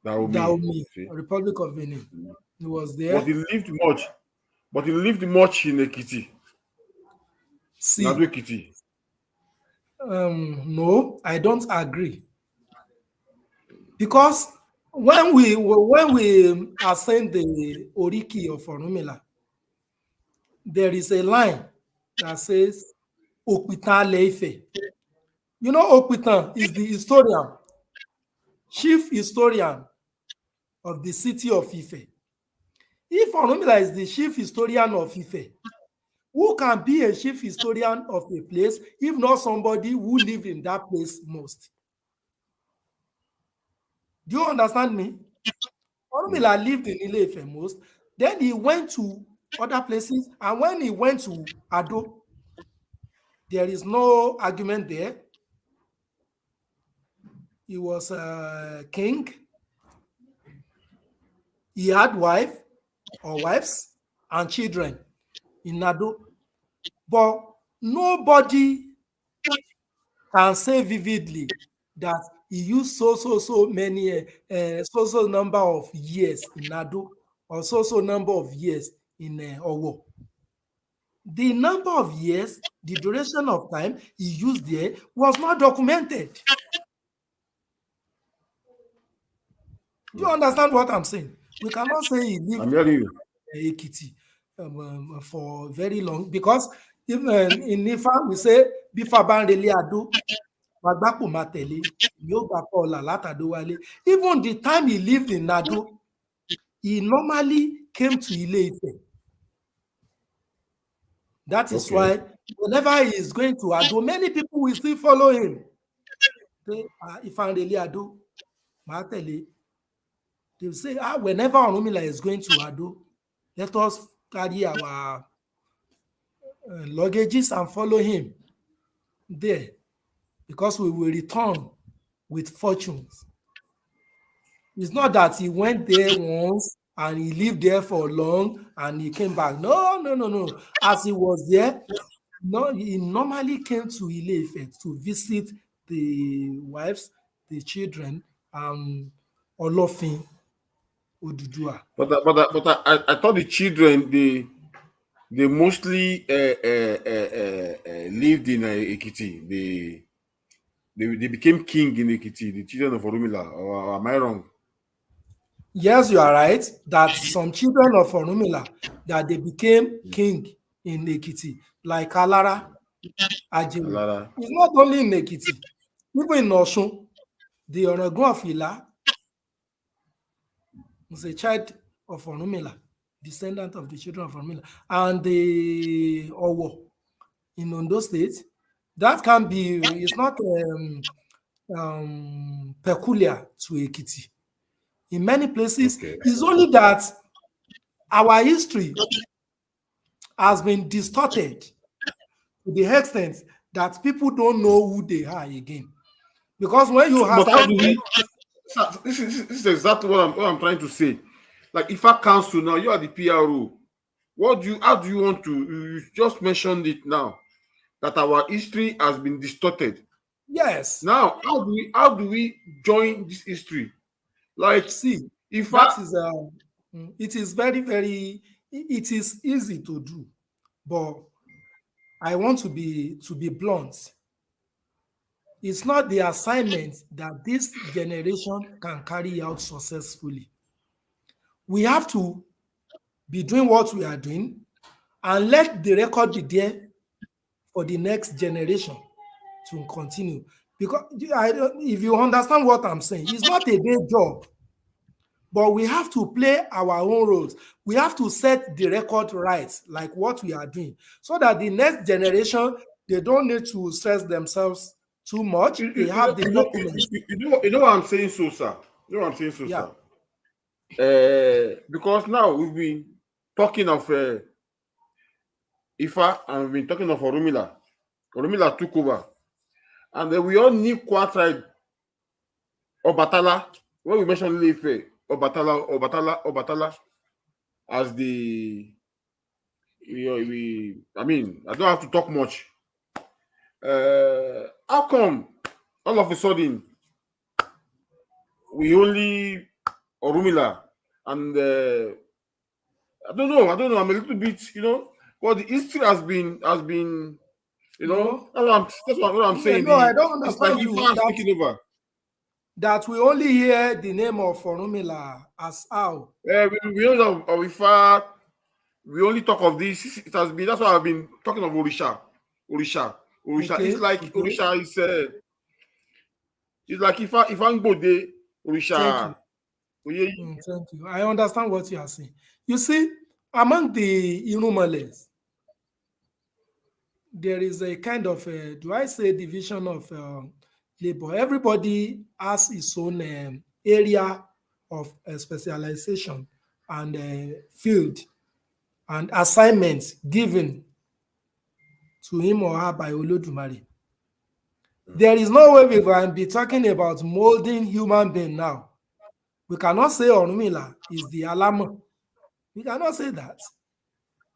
Naomi. See, Republic of Benin, he was but there. he lived much. But he lived much in Ekiti, in See, Ekiti. no, I don't agree, because when we ascend the Oriki of Orunmila, there is a line that says Okpitan Leife. You know, Okpitan is the historian, chief historian of the city of Ife. If Orunmila is the chief historian of Ife, who can be a chief historian of a place if not somebody who lived in that place most? Do you understand me? Orunmila lived in Ile Ife most. Then he went to other places, and when he went to Ado, there is no argument there. He was a king. He had wife or wives and children in Ado. But nobody can say vividly that he used so many so number of years in Ado, or so number of years in Owo. The number of years, the duration of time he used there was not documented. Do you understand what I'm saying? We cannot say he lived I'm hearing you. Ekiti for very long, because even in Ifa we say Bifa Banrele Ado, Magbapo Matele, Yogapola Latadowale. Even the time he lived in Nado, he normally came to Ile-Ife. That is why whenever he is going to Ado, many people will still follow him. If I'm really Ado, Matele, they will say, whenever Orunmila is going to Ado, let us carry our luggages and follow him there, because we will return with fortunes. It's not that he went there once and he lived there for long and he came back. No. As he was there, he normally came to Ile-Ife to visit the wives, the children, and Olofin Odudua. But I thought the children they mostly lived in Ekiti. They became king in Ekiti. The children of Orunmila. Or am I wrong? Yes, you are right that some children of Orunmila that they became king in Ekiti, like Alara, Ajewu. Alara. It's not only in Ekiti, even in Osun, the Orangun of Ila was a child of Orunmila, descendant of the children of Orunmila, and the Owo in Ondo State. That can be, it's not peculiar to Ekiti. In many places, it's only that our history has been distorted to the extent that people don't know who they are again. Because when you have... But how do we... This is exactly what I'm trying to say. Like, if I council now, you are the P.R.O. How do you want to... You just mentioned it now, that our history has been distorted. Yes. Now, how do we join this history? Like, see, if it is very, very... It is easy to do, but I want to be blunt. It's not the assignment that this generation can carry out successfully. We have to be doing what we are doing and let the record be there for the next generation to continue. Because if you understand what I'm saying, it's not a day job, but we have to play our own roles. We have to set the record right, like what we are doing, so that the next generation, they don't need to stress themselves too much. They have the documents. You know what I'm saying, so sir. You know what I'm saying, so Yeah. sir. Because now we've been talking of Ifa and we've been talking of Orunmila. Orunmila took over, and then we all knew quite Obatala. When we mentioned Ile-Ife, Obatala as the I mean, I don't have to talk much. How come all of a sudden we only Orunmila and I don't know. I'm a little bit, but the history has been, No. That's what I'm saying. No, I don't It's like understand you. Ifa is taking over. That we only hear the name of Orunmila as how. We know of Ifa. We only talk of this. It has been. That's why I've been talking of Orisha. Okay, It's like Orisha is. It's like Ifa Ngbode Orisha. Thank you. I understand what you are saying. You see, among the Irumales, there is a kind of, division of labor. Everybody has his own area of specialization and field and assignments given to him or her by Olodumare. There is no way we can be talking about molding human being now. We cannot say Orunmila is the Alamo. We cannot say that.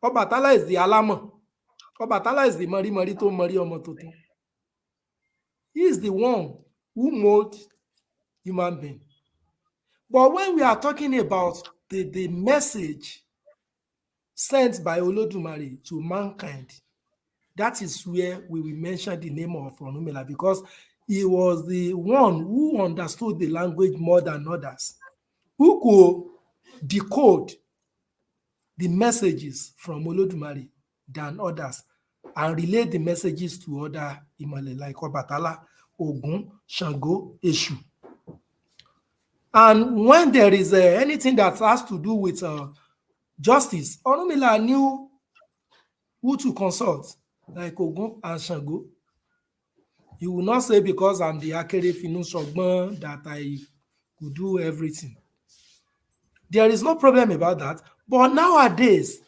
Obatala is the Alamo. Obatala is the Mari to Mari Omototo. He is the one who molds human being. But when we are talking about the message sent by Olodumare to mankind, that is where we will mention the name of Orunmila, because he was the one who understood the language more than others, who could decode the messages from Olodumare than others and relay the messages to other Imale like Obatala, Ogun, Shango, Eshu. And when there is anything that has to do with justice, Orunmila knew who to consult, like Ogun and Shango. You will not say because I'm the Akere Finu Sogbon that I could do everything. There is no problem about that. But nowadays,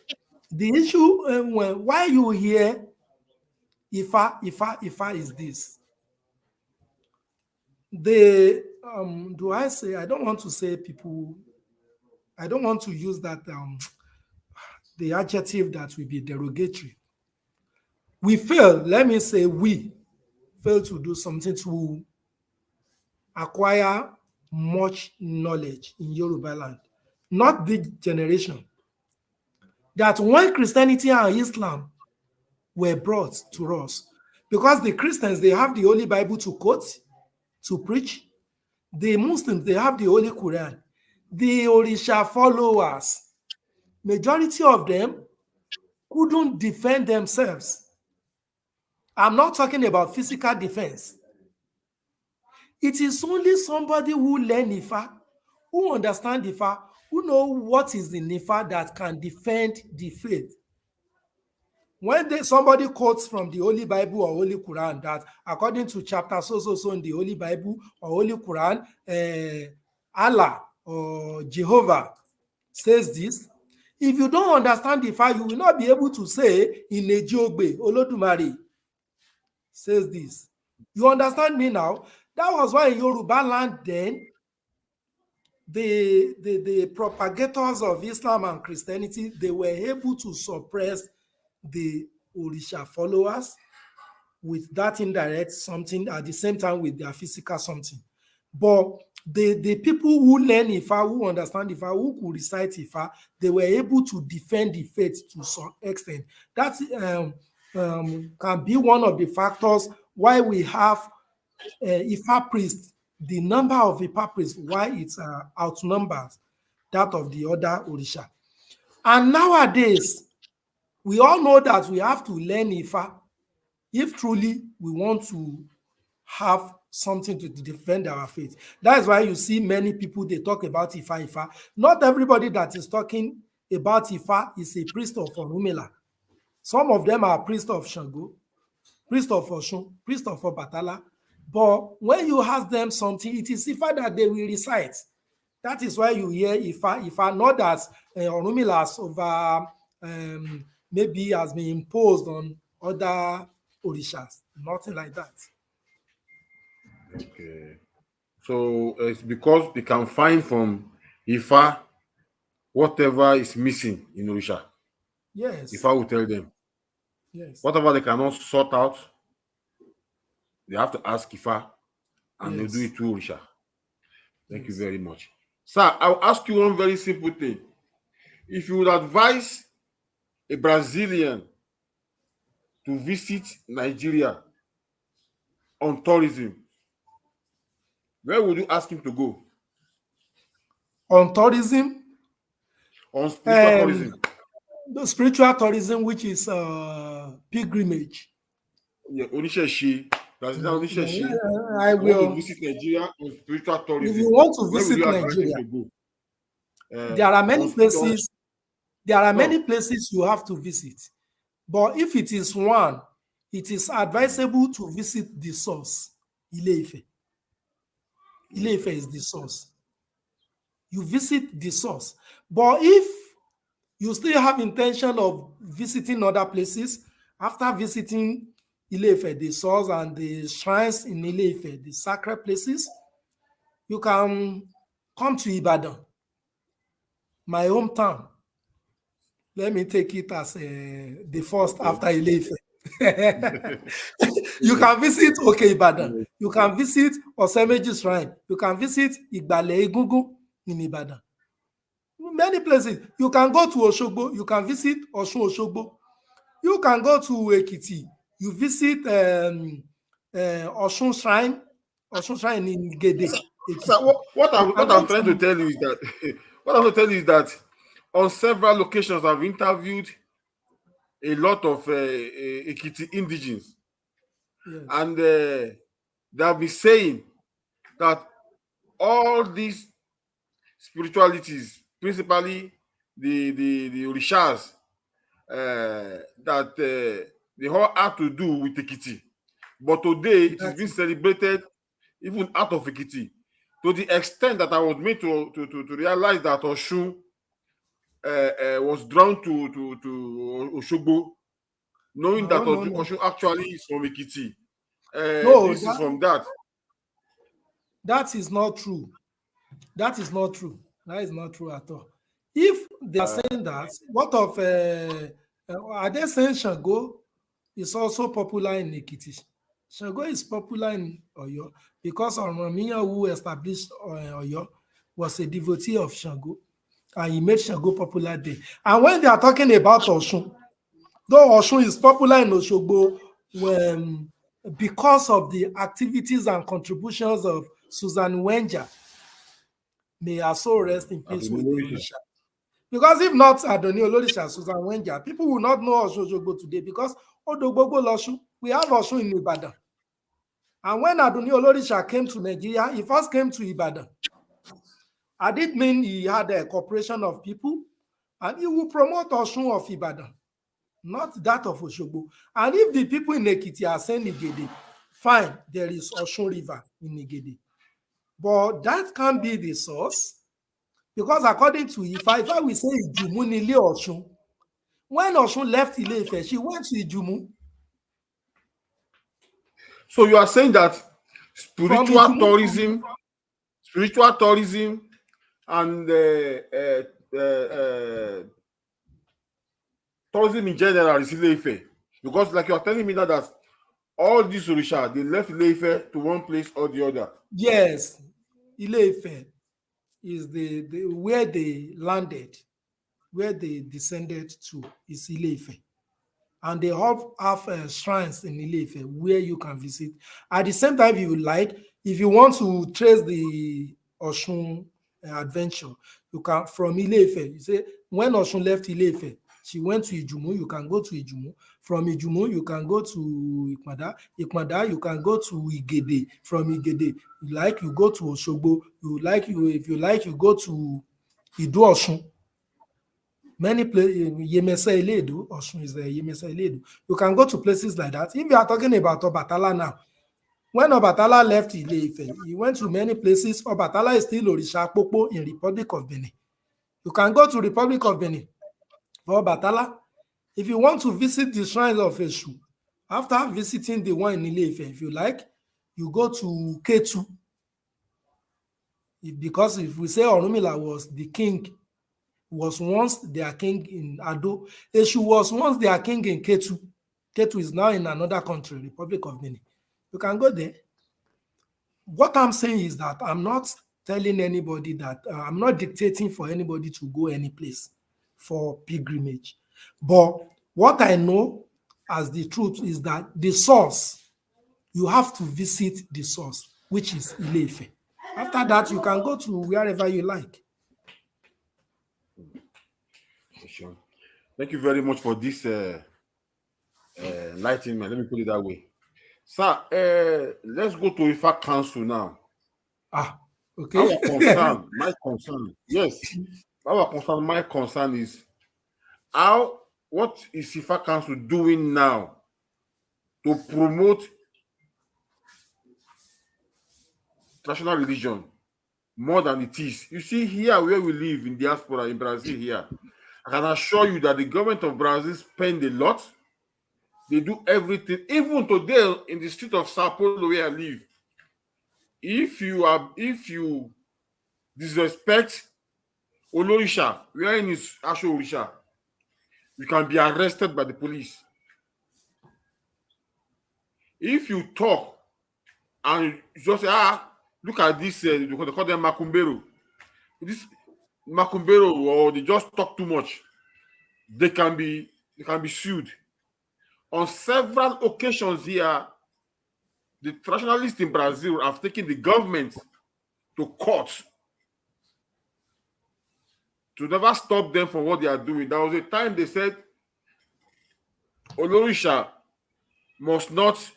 the issue why you hear Ifa is this. Do I say, I don't want to say people, I don't want to use that the adjective that will be derogatory. We fail, let me say we fail to do something to acquire much knowledge in Yoruba land. Not the generation. That when Christianity and Islam were brought to us, because the Christians, they have the Holy Bible to quote, to preach. The Muslims, they have the Holy Quran. The Orisha followers, majority of them couldn't defend themselves. I'm not talking about physical defense. It is only somebody who learn Ifa, who understand Ifa, who know what is in Ifa that can defend the faith. When somebody quotes from the Holy Bible or Holy Quran that according to chapter so in the Holy Bible or Holy Quran, Allah or Jehovah says this, if you don't understand the fact, you will not be able to say in Ejogbe, Olodumare says this. You understand me now? That was why in Yoruba land then, the propagators of Islam and Christianity, they were able to suppress the Orisha followers with that indirect something at the same time with their physical something. But the people who learn Ifa, who understand Ifa, who could recite Ifa, they were able to defend the faith to some extent. That can be one of the factors why we have Ifa priests, the number of Ifa priests, why it outnumbers that of the other Orisha. And nowadays, we all know that we have to learn Ifa if truly we want to have something to defend our faith. That is why you see many people, they talk about Ifa. Not everybody that is talking about Ifa is a priest of Orunmila. Some of them are priest of Shango, priest of Oshun, priest of Obatala. But when you ask them something, it is Ifa that they will recite. That is why you hear Ifa, not that Orunmila has over maybe has been imposed on other Orishas. Nothing like that. Okay. So it's because they can find from Ifa whatever is missing in Orisha. Yes. Ifa will tell them. Yes. Whatever they cannot sort out, they have to ask Ifa, and Yes. they'll do it to Orisha. Thank you Yes. very much. Sir, I'll ask you one very simple thing. If you would advise a Brazilian to visit Nigeria on tourism, where would you ask him to go? On tourism? On spiritual tourism. The spiritual tourism, which is pilgrimage. Yeah, Onisheshi. Brazilian Onisheshi. I want will to visit Nigeria on spiritual tourism. If you want to where would visit you advise him Nigeria, to go? there are many places. There are many places you have to visit. But if it is one, it is advisable to visit the source, Ile-Ife. Ile-Ife is the source. You visit the source. But if you still have intention of visiting other places, after visiting Ile-Ife, the source and the shrines in Ile-Ife, the sacred places, you can come to Ibadan, my hometown. Let me take it as the first after Ile-Ife. You can visit Ibadan. You can visit Osemeji Shrine. You can visit Igbale Egungun in Ibadan. Many places. You can go to Oshogbo. You can visit Osun Oshogbo. You can go to Ekiti. You visit Osun Shrine. Osun Shrine in Gede. So what I'm trying to tell you is that what I'm going to tell you is that on several locations I've interviewed a lot of Ekiti indigenes, yes. And They have been saying that all these spiritualities, principally the orishas, that they all have to do with Ekiti. But today it is That being is, celebrated even out of Ekiti, to the extent that I was made to realize that Oshun was drawn to Oshogbo, knowing that no, no, no. Oshun actually is from Ekiti. No, This is from that. that is not true. That is not true. That is not true at all. If they are saying that, what of are they saying Shango is also popular in Ekiti? Shango is popular in Oyo because Orunmila, who established Oyo, was a devotee of Shango, and he made Shango popular there. And when they are talking about Oshun, though Oshun is popular in Oshogbo, when because of the activities and contributions of Susan Wenger, may her soul rest in peace with the Orisha. Because if not Adoni Olorisha, Susan Wenger, people will not know Osun Osogbo today because Odogbogbo Losun, we have Osun in Ibadan. And when Adoni Olorisha came to Nigeria, he first came to Ibadan. I did mean he had a corporation of people and he will promote Osun of Ibadan, not that of Osogbo. And if the people in Ekiti are saying Igede, fine, there is Osun River in Igede. But that can't be the source. Because according to Ifa will say Ijumu ni Ile Osun. When Osun left Ile Ife, she went to Ijumu. So you are saying that From spiritual Ijumu tourism, spiritual tourism, and tourism in general is Ile Ife, because like you are telling me now that all these Orisha they left Ile Ife to one place or the other. yes, Ile Ife is the where they landed, where they descended to is Ile Ife. And they have shrines in Ile Ife where you can visit. At the same time, if you like, if you want to trace the Osun adventure, you can from Ile Ife. You say when Osun left Ile Ife, she went to Ijumu. You can go to Ijumu. From Ijumu, you can go to Ikmada. Ikmada, you can go to Igede. From Igede, you like you go to Osogbo. If you like you go to Idu Osun. Many places, Yemese Iledu, Osun is the Yemese Iledu. You can go to places like that. If you are talking about Obatala now, when Obatala left Ile Ife, he went to many places. Obatala is still Orisha Popo in Republic of Benin. You can go to Republic of Benin for Obatala. If you want to visit the shrines of Eshu, after visiting the one in Ile Ife, if you like, you go to Ketu. Because if we say Orunmila was the king, was once their king in Ado. Eshu was once their king in Ketu. Ketu is now in another country, Republic of Benin. You can go there. What I'm saying is that I'm not telling anybody that I'm not dictating for anybody to go any place for pilgrimage. But what I know as the truth is that the source, you have to visit the source, which is Ile Ife. After that, you can go to wherever you like. Sure. Thank you very much for this enlightenment. Let me put it that way. Sir, let's go to IFA Council now. Okay. Yes, my concern is what is IFA Council doing now to promote traditional religion more than it is? You see, here where we live in diaspora in Brazil here, I can assure you that the government of Brazil spend a lot. They do everything. Even today in the street of Sao Paulo where I live, if you disrespect Olorisha, wearing his Asho Orisha, you can be arrested by the police. If you talk and you just say, look at this, they call them Macumbero. This Macumbero, or they just talk too much, they can be sued. On several occasions here, the traditionalists in Brazil have taken the government to court to never stop them from what they are doing. There was a time they said Olorisha must not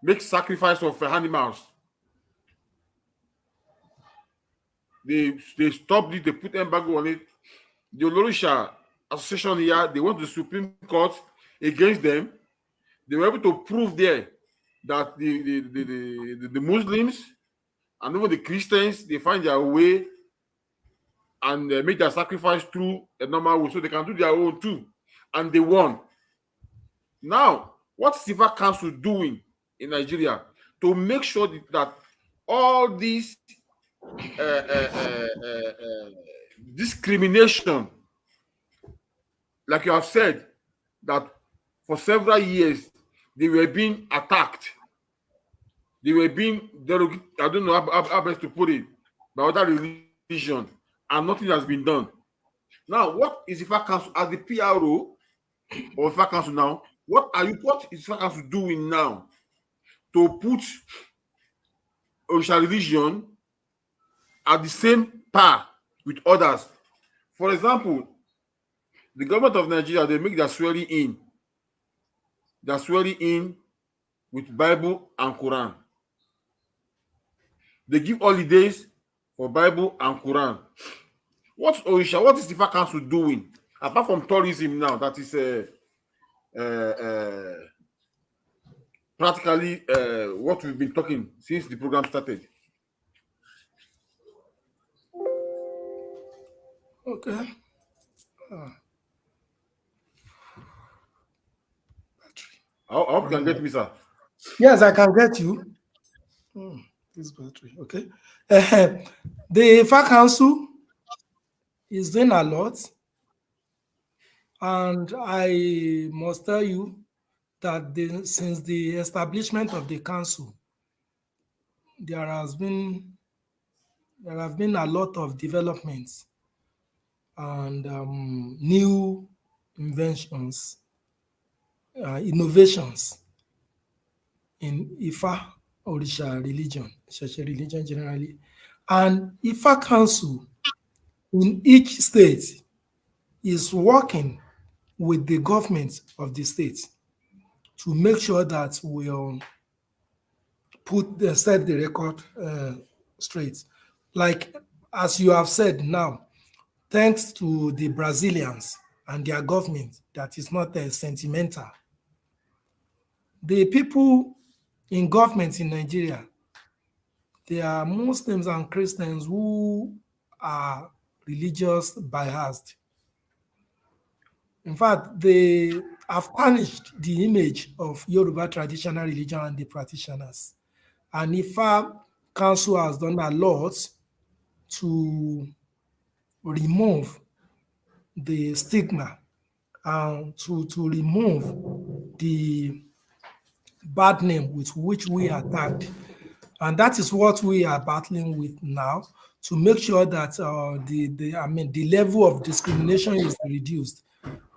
make sacrifice of animals. They stopped it. They put embargo on it. The Olorisha Association here, they went to the Supreme Court against them. They were able to prove there that the Muslims and even the Christians, they find their way and make their sacrifice through a normal way, so they can do their own too, and they won. Now, what is Ifa Council doing in Nigeria to make sure that all these uh, uh, uh, uh, uh, discrimination, like you have said, that for several years they were being attacked, they were being derogated, I don't know how best to put it, by other religion, and nothing has been done. Now, what is Ifa Council as the P.R.O or Ifa Council now? What is Ifa Council doing now to put Orisha religion at the same par with others? For example, the government of Nigeria, they make their swearing in. They're swearing in with Bible and Quran. They give holidays for Bible and Quran. What's Orisha? What is the Ifa Council doing apart from tourism now? That is practically what we've been talking since the program started. Okay. Battery. I hope you can get me, sir. Yes, I can get you. This battery. Okay. The Ifa Council is doing a lot, and I must tell you that since the establishment of the council, there has been there have been a lot of developments and new inventions, innovations in Ifa Orisha religion, Isheshe religion generally. And Ifa Council in each state is working with the government of the state to make sure that we set the record straight. Like as you have said now, thanks to the Brazilians and their government that is not sentimental. The people in government in Nigeria, they are Muslims and Christians who are religious biased. In fact, they have tarnished the image of Yoruba traditional religion and the practitioners. And Ifa Council has done a lot to remove the stigma and to remove the bad name with which we are tagged. And that is what we are battling with now to make sure that the level of discrimination is reduced.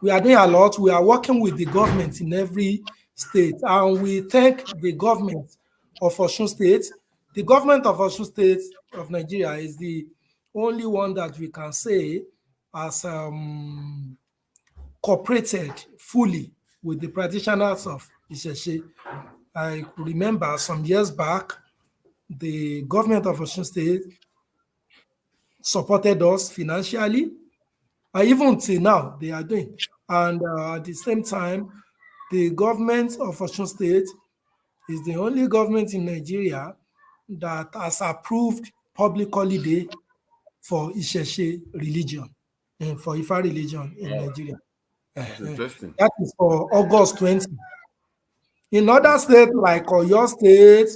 We are doing a lot. We are working with the government in every state, and we thank the government of Osun State. The government of Osun State of Nigeria is the only one that we can say has cooperated fully with the practitioners of Isese. I remember some years back, the government of Osun State supported us financially, and even till now, they are doing. And at the same time, the government of Osun State is the only government in Nigeria that has approved public holiday for Isheshe religion and for Ifa religion in Wow, Nigeria. that's interesting. That is for August 20. In other states like Oyo State,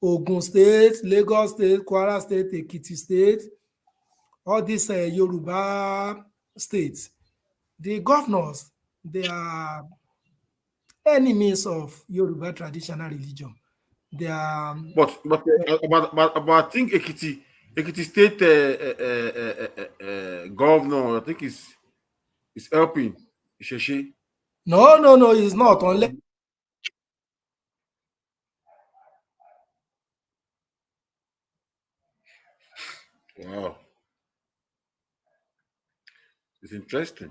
Ogun State, Lagos State, Kwara State, Ekiti State, all these Yoruba states, the governors, they are enemies of Yoruba traditional religion. They are But I think Ekiti State governor, I think is helping Isheshe. no, it's not unless Wow, it's interesting.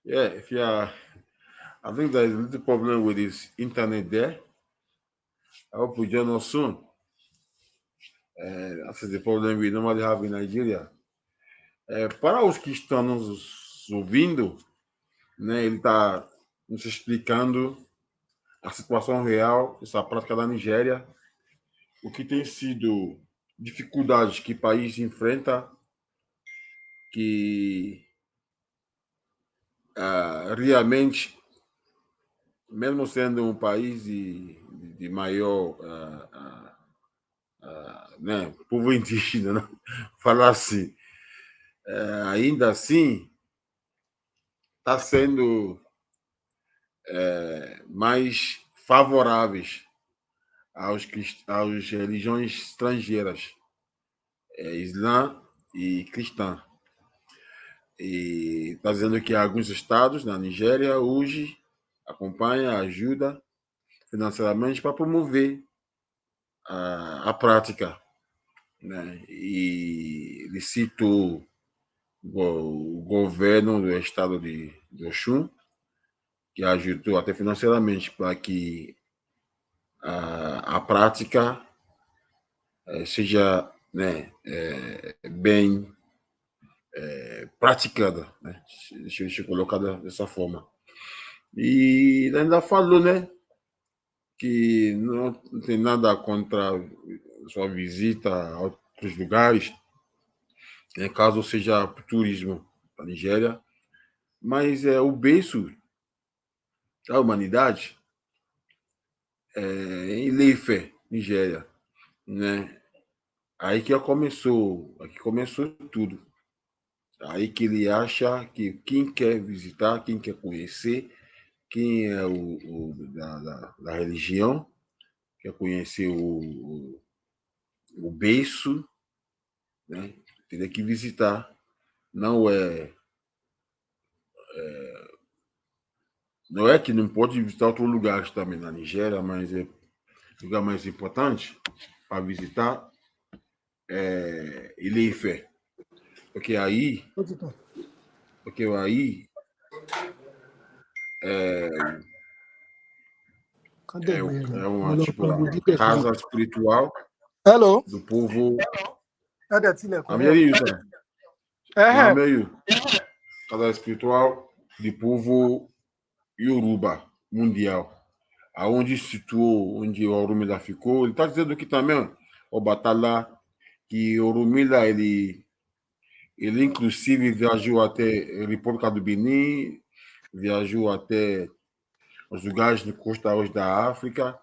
Yeah, if you are I think there is a little problem with this internet there. I hope we join us soon. That's the problem we normally have in Nigeria. Para os que estão nos ouvindo, né, ele está nos explicando a situação real dessa prática da Nigéria, o que tem sido dificuldades que o país enfrenta, que realmente, mesmo sendo um país de maior né, povo indígena, né, falar assim, ainda assim está sendo mais favoráveis às religiões estrangeiras, Islã e cristã. E está dizendo que alguns estados na Nigéria hoje acompanham, ajuda financeiramente para promover a prática, né? E ele citou o governo do estado de Oxum, que ajudou até financeiramente para que a prática seja, né, bem praticada, né? Deixa eu colocar dessa forma. E ainda falou, né, que não tem nada contra sua visita a outros lugares, né, caso seja turismo da Nigéria, mas o berço da humanidade em Ilé-Ifé, Nigéria, né? Aí que aqui começou tudo. Aí que ele acha que quem quer visitar, quem quer conhecer, quem é da religião, quer conhecer o berço, né? Teria que visitar. Não é que não pode visitar outros lugares também na Nigéria, mas o lugar mais importante para visitar Ilé-Ifé. Porque aí é uma, tipo, a casa espiritual Hello. do povo. Hello. Casa espiritual do povo Yoruba mundial. Aonde situou, onde o Orunmila ficou. Ele está dizendo que também o Batalá, que Orunmila, ele inclusive viajou até a República do Benin, viajou até os lugares de costa oeste da África,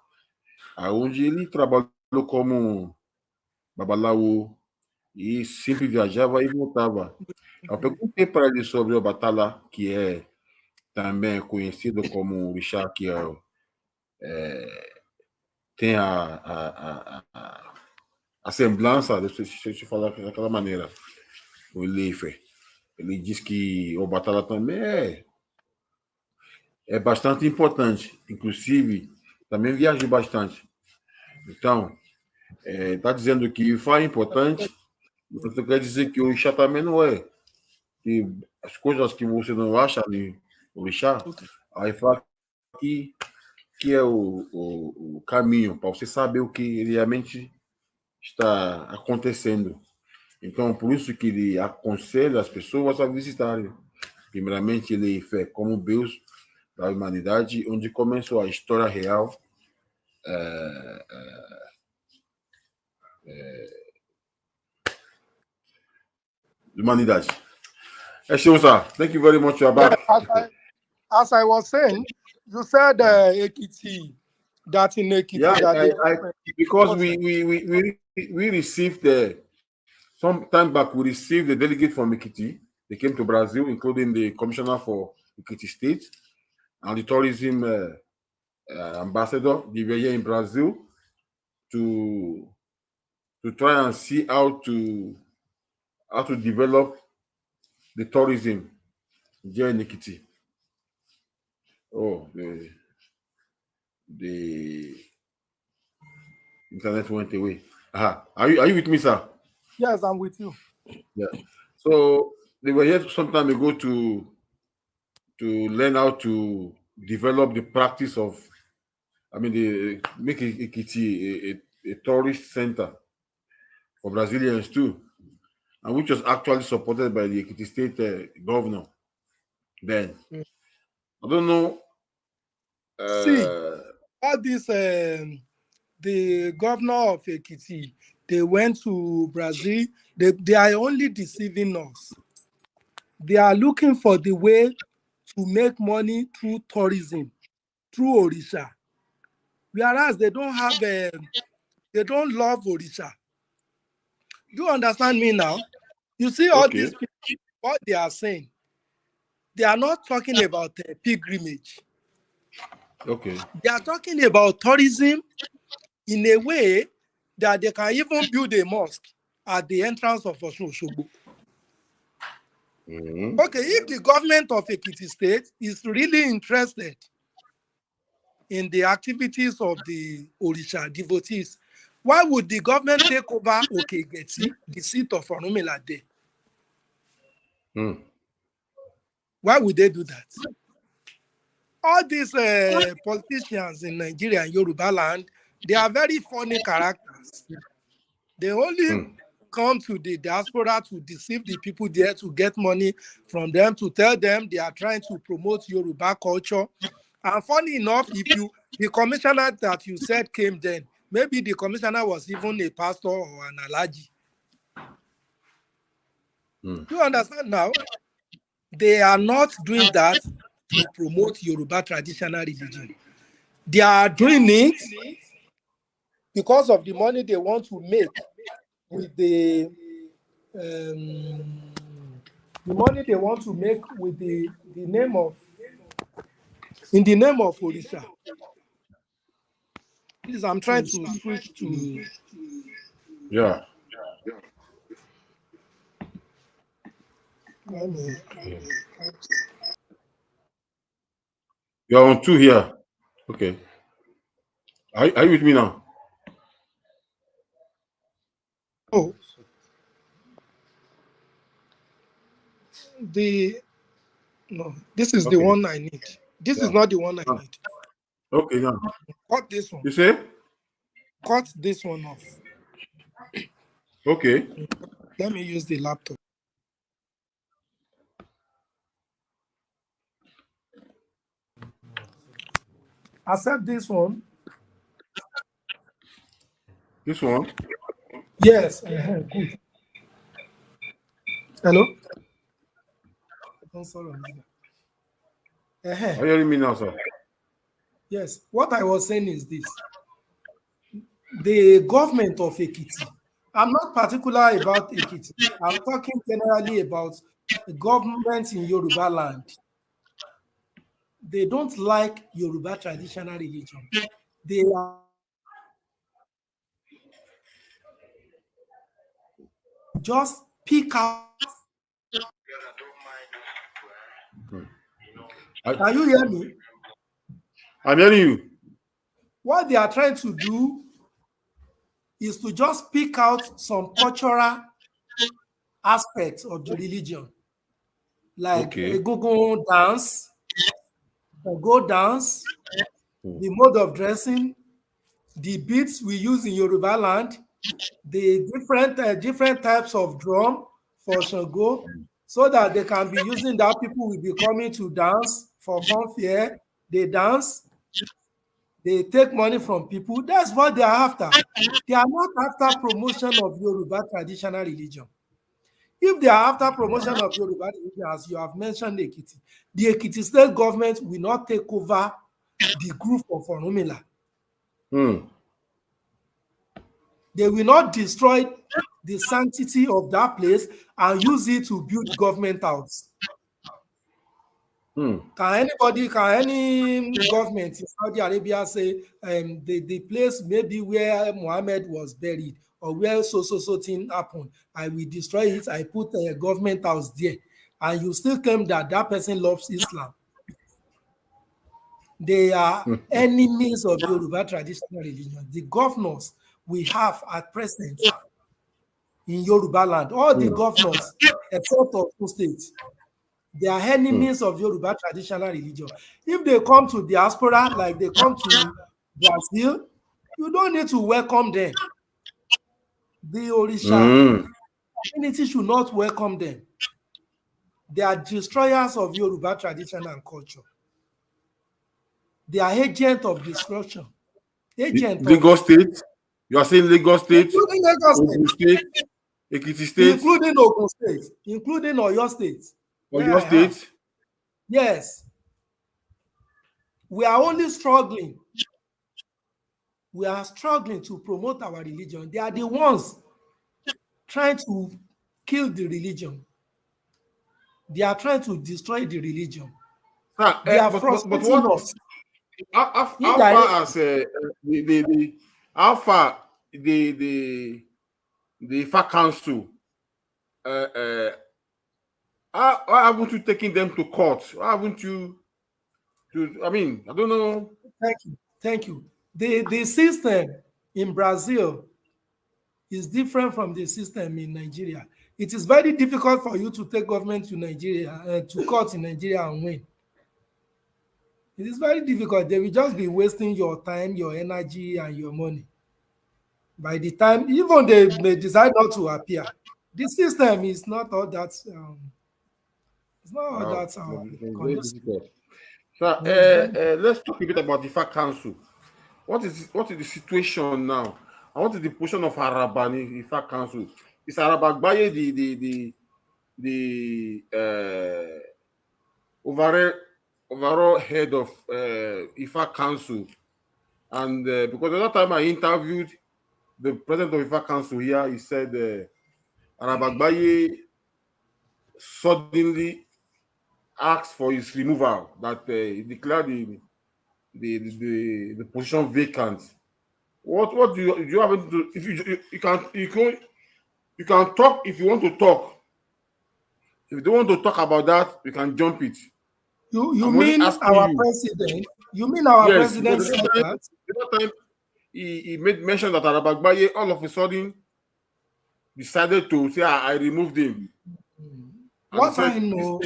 aonde ele trabalhou como babalaú e sempre viajava e voltava. Eu perguntei para ele sobre o Batalá, que é também conhecido como um orixá que tem a semblança, deixa eu falar daquela maneira, o Leifer. Ele diz que o Batalha também é bastante importante, inclusive também viaja bastante. Então, está dizendo que o IFA é importante, mas isso quer dizer que o Orixá também não é. Que as coisas que você não acha no Orixá, a IFA que é o caminho para você saber o que realmente está acontecendo. Então, por isso que ele aconselha as pessoas a visitarem. Primeiramente, ele fé como Deus da humanidade, onde começou a história real da humanidade. Thank you very much. You're back. As I was saying, you said Ekiti, that in Ekiti. Yeah, because we received some time back, we received a delegate from Ekiti. They came to Brazil, including the commissioner for Ekiti State and the tourism ambassador. They were here in Brazil to try and see how to develop the tourism here in Ekiti. Oh, the internet went away. Are you with me, sir? Yes, I'm with you. Yeah. So they were here some time ago to learn how to develop the practice of, they make Ekiti a tourist center for Brazilians too, and which was actually supported by the Ekiti state governor then. I don't know. See, all this, the governor of Ekiti, they went to Brazil. They are only deceiving us. They are looking for the way to make money through tourism, through Orisha. Whereas they don't have, they don't love Orisha. Do you understand me now? You see all Okay. these people, what they are saying, they are not talking about pilgrimage. Okay. They are talking about tourism in a way that they can even build a mosque at the entrance of Osun Osogbo. Mm-hmm. Okay, if the government of Ekiti State is really interested in the activities of the Orisha devotees, why would the government take over Okegeti, the seat of Orunmila there? Mm. Why would they do that? All these politicians in Nigeria and Yoruba land, they are very funny characters. They only come to the diaspora to deceive the people there, to get money from them, to tell them they are trying to promote Yoruba culture. And funny enough, the commissioner that you said came then, maybe the commissioner was even a pastor or an alaji. Do you understand now? They are not doing that to promote Yoruba traditional religion. They are doing it because of the money they want to make with the money they want to make with the name of, in the name of Orisha. Please, I'm trying to switch to. Yeah. Let me. You're on two here. Okay. Are you with me now? Oh, no, this is the Okay. one I need. This is not the one I need. Okay, now. Cut this one. You say? Cut this one off. Okay. Let me use the laptop. Accept this one. This one? Yes. Good. Hello? Are you hearing me now, sir? Yes. What I was saying is this. The government of Ekiti, I'm not particular about Ekiti. I'm talking generally about the government in Yoruba land. They don't like Yoruba traditional religion. They are just pick out. Can you hear me? I'm hearing you. What they are trying to do is to just pick out some cultural aspects of the religion, like a go dance, the mode of dressing, the beats we use in Yoruba land, the different types of drum for Shango, so that they can be using that. People will be coming to dance for fun fair. They dance, they take money from people. That's what they are after. They are not after promotion of Yoruba traditional religion. If they are after promotion of Yoruba religion, as you have mentioned, the Ekiti state government will not take over the group of Orunmila. They will not destroy the sanctity of that place and use it to build government house. Can any government in Saudi Arabia say the place maybe where Muhammad was buried or where so thing happened, I will destroy it, I put a government house there, and you still claim that that person loves Islam? They are enemies of Yoruba traditional religion. The governors we have at present in Yoruba land, all the governors except of two states, They are enemies of Yoruba traditional religion. If they come to diaspora, like they come to Brazil, you don't need to welcome them. The Orisha community should not welcome them. They are destroyers of Yoruba tradition and culture. They are agents of destruction. Lagos State. You are saying Lagos State, Including Lagos Ogun State. State, Ekiti State, Including Ogun State, including Oyo State. Oyo State. Yes. We are only struggling. We are struggling to promote our religion. They are the ones trying to kill the religion. They are trying to destroy the religion. They are frustrating us. How far as how far the IFA Council how haven't you taken them to court? How haven't you I don't know. Thank you. The system in Brazil is different from the system in Nigeria. It is very difficult for you to take government to Nigeria, to court in Nigeria and win. It is very difficult. They will just be wasting your time, your energy, and your money. By the time, even they may decide not to appear, the system is not all that. It's not all that. Very difficult. So let's talk a bit about the IFA Council. What is the situation now? And what is the position of Araba in IFA Council? Is Araba Gbaye the overall head of IFA Council? And because the other time I interviewed the president of IFA Council here, he said Araba Gbaye suddenly asked for his removal, that he declared the position vacant. What do you have to do? If you can talk if you want to talk. If you don't want to talk about that, you can jump it. You mean our president? You mean our president said that? The other time he made mention that Araba Gbaye all of a sudden decided to say I removed him. What I know.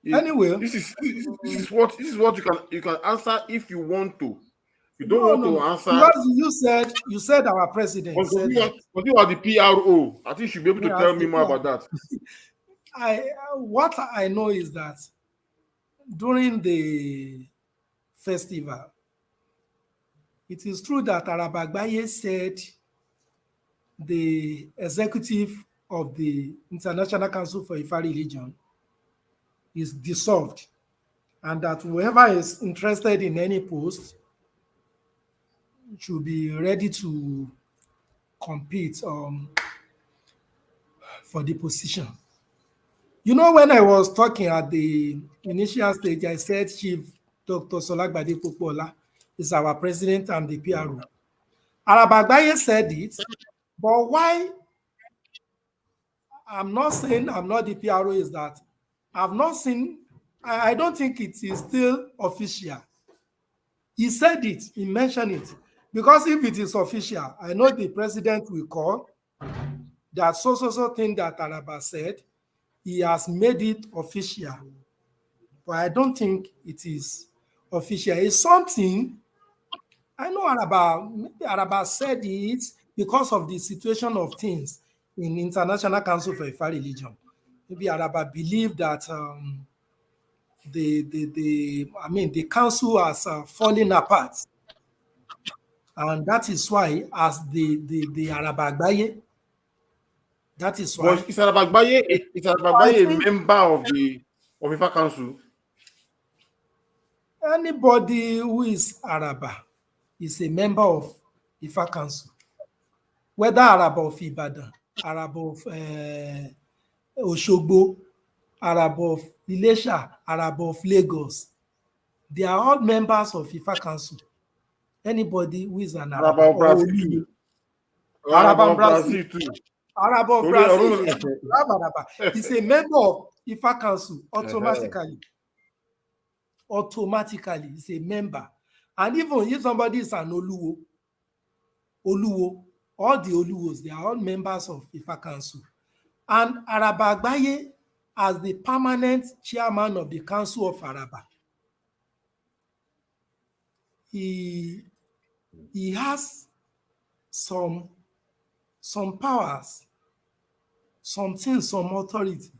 Anyway, this is what you can answer if you want to. You don't want to answer. Because you said our president said that. But you are the P.R.O. I think you should be able to tell me more about that. What I know is that during the festival, it is true that Araba Gbaye said the executive of the International Council for IFA Religion is dissolved, and that whoever is interested in any post should be ready to compete for the position. You know, when I was talking at the initial stage, I said Chief Dr. Solagbade Popola is our president and the P.R.O. Araba Gbaye said it, but why I'm not saying I'm not the P.R.O. is that I've not seen, I don't think it is still official. He said it, he mentioned it. Because if it is official, I know the president will call that so thing that Araba said, he has made it official. But I don't think it is official. It's something, I know Araba said it because of the situation of things in International Council for IFA Religion. Maybe Araba believed that the council has fallen apart. And that is why, as the Araba Gbaye, that is why. But is Araba Gbaye a member of the IFA Council? Anybody who is Araba is a member of IFA Council. Whether Araba of Ibadan, Araba of Oshogbo, Araba of Ilesha, Araba of Lagos, they are all members of IFA Council. Anybody who is an Araba of Brazil too. Araba of Brazil too. Araba of Brazil is a member of IFA Council automatically. Automatically, is a member. And even if somebody is an Oluwo, all the Oluwos, they are all members of IFA Council. And Araba Gbaye as the permanent chairman of the Council of Araba. He has some powers, some things, some authorities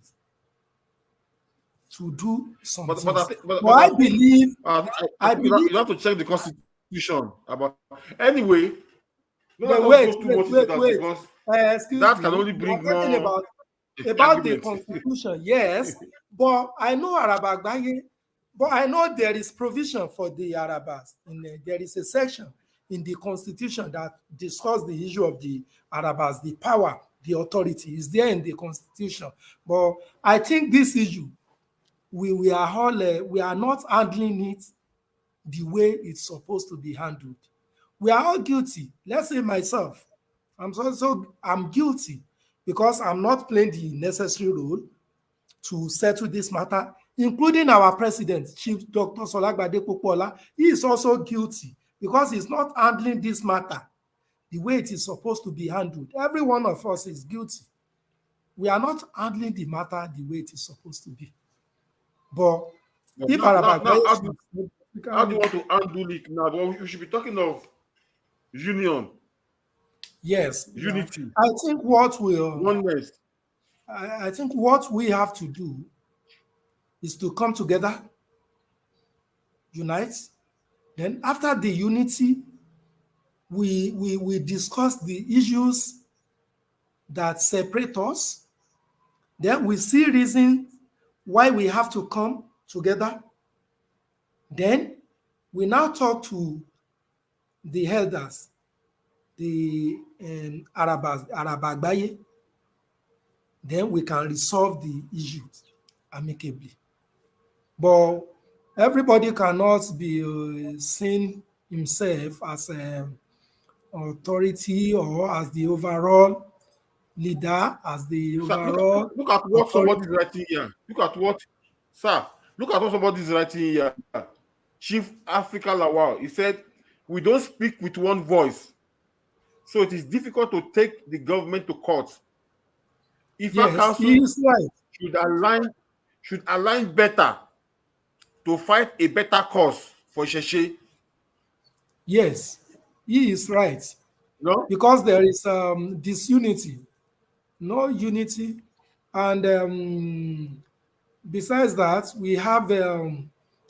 to do some But things. I I believe you have to check the constitution about anyway. But Let us wait, go too much into that because excuse that can me. only We are bring talking more about the argument. constitution, yes. But I know Arabagbaye, but I know there is provision for the Arabas. There is a section in the constitution that discusses the issue of the Arabas, the power, the authority is there in the constitution. But I think this issue, we are not handling it the way it's supposed to be handled. We are all guilty. Let's say myself, I'm guilty because I'm not playing the necessary role to settle this matter, including our president, Chief Dr. Solagbade Popola. He is also guilty because he's not handling this matter the way it is supposed to be handled. Every one of us is guilty. We are not handling the matter the way it is supposed to be. But if how do you want to handle it now? Well, we should be talking of union. Yes, unity. I think Oneness. I think what we have to do is to come together, unite. Then after the unity, we discuss the issues that separate us. Then we see reasons why we have to come together. Then we now talk to the elders, the Arabagbaye. Then we can resolve the issues amicably. But everybody cannot be seeing himself as an authority or as the overall leader, as the overall. Look at what somebody's writing here. Look at what somebody's writing here. Chief Africa Lawal, he said, we don't speak with one voice. So it is difficult to take the government to court. IFA Council should align better to fight a better cause for Isese. Yes, he is right. No? Because there is disunity, no unity. And besides that, we have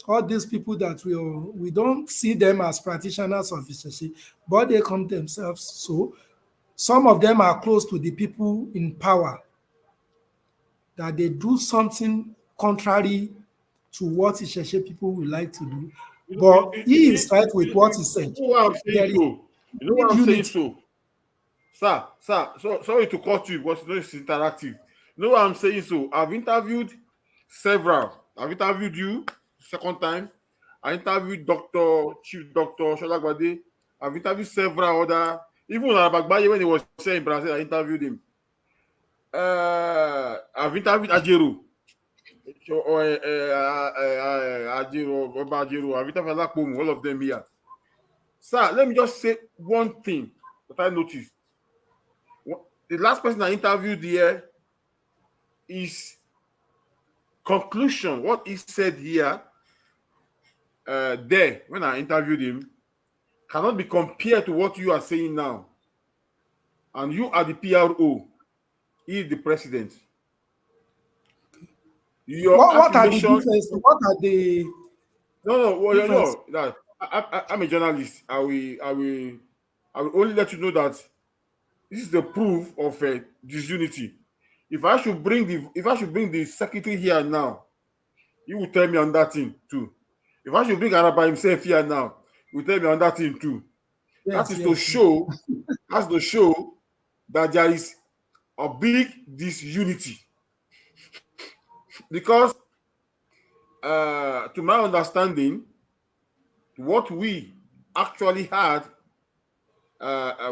all these people that we don't see them as practitioners of Isese, but they come themselves. So some of them are close to the people in power, that they do something contrary to what Isese people would like to do. But he is right with what he said. You know what I'm saying so? Sir, sorry to cut you, but it's interactive. You know what I'm saying so? I've interviewed several. I've interviewed you second time. I interviewed Chief Dr. Solagbade. I've interviewed several other, even Arabagbaye when he was here in Brazil, I interviewed him. I've interviewed Ajero. Ajero, I've interviewed Alakpomu, all of them here. Sir, let me just say one thing that I noticed. The last person I interviewed here, his conclusion, what he said here, there, when I interviewed him, cannot be compared to what you are saying now. And you are the P.R.O. He is the president. What are the differences? What are the I'm a journalist. I will only let you know that this is the proof of disunity. If I should bring the secretary here now, he will tell me on that thing too. If I should bring Araba himself here now, he will tell me on that thing too. That is to show that there is a big disunity. Because to my understanding, what we actually had,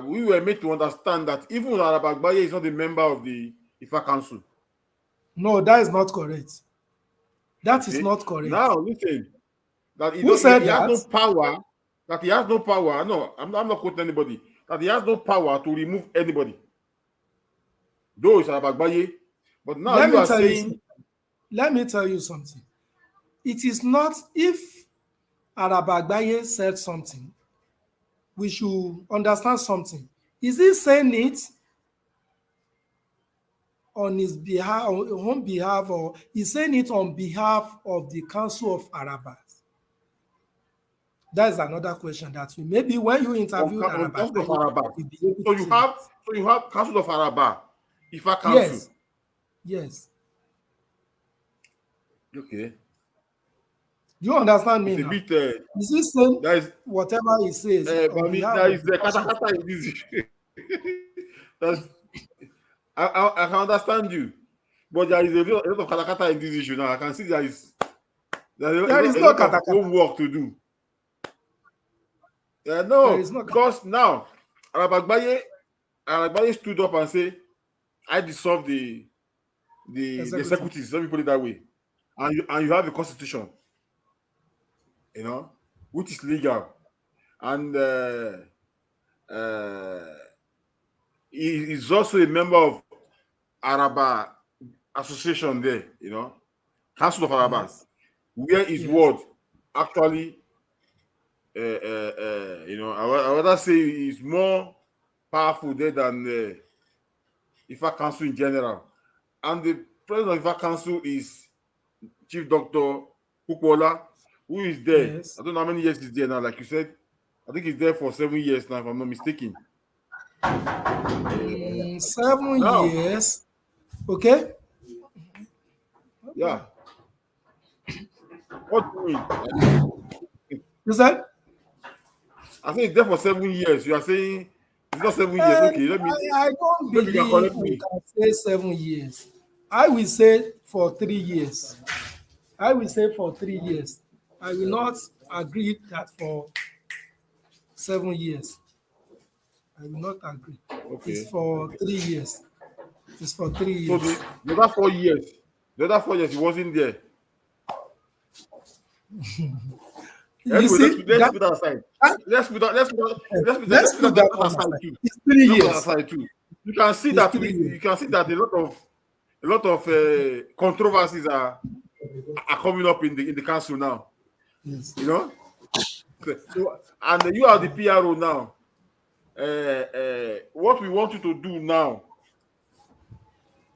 we were made to understand that even Arabagbaye is not a member of the IFA Council. No, that is not correct. That is not correct. Now, listen, that Who said that? Has no power. That he has no power. No, I'm not quoting anybody. That he has no power to remove anybody. Though it's Arabagbaye, but now you are saying let me tell you something. It is not, if Araba Agbaye said something, we should understand something. Is he saying it on his behalf, on his own behalf, or he's saying it on behalf of the Council of Arabas? That is another question that we, maybe when you interviewed On Araba Council of Agbaye, Araba. you'll be able So to you say that. have Council of Araba, IFA Council. Yes, yes. Okay. Do you understand me It's a now? bit Is he saying there is whatever he says but on I mean behalf there of is the the Council of katakata in this issue. That's I can understand you, but there is a lot of katakata in this issue now. I can see there's There is a no lot of katakata. homework to do. There No, is no katakata. because now Arabagbaye stood up and say, I dissolve the Executive. executives, let me put it that way. And you have a constitution, which is legal. And he is also a member of Araba Association there, Council of Araba, Yes, where his yes, word actually, I would rather say is more powerful there than IFA Council in general. And the president of IFA Council is Chief Doctor Kukola, who is there. yes. I don't know how many years he's there now. Like you said, I think he's there for 7 years now, if I'm not mistaken. 7 Now, years. Okay. No yeah, problem. what do you mean? You said? I think he's there for 7 years. You are saying it's not 7 years. Um, Okay, I don't maybe you can believe correct we me. can say 7 years. I will say for 3 years. I will say for 3 years. I will not agree that for 7 years. I will not agree. It's Okay. for 3 years. It's for three So years. the other 4 years, he wasn't there. You Anyway, let's see let's that? put that aside. that- Let's let's put put that that one aside aside. too. It's three Let's put that years. aside too. You can see It's that 3 years. a lot of controversies are coming up in the council now. Yes. Okay. So and you are the P.R.O now. What we want you to do now,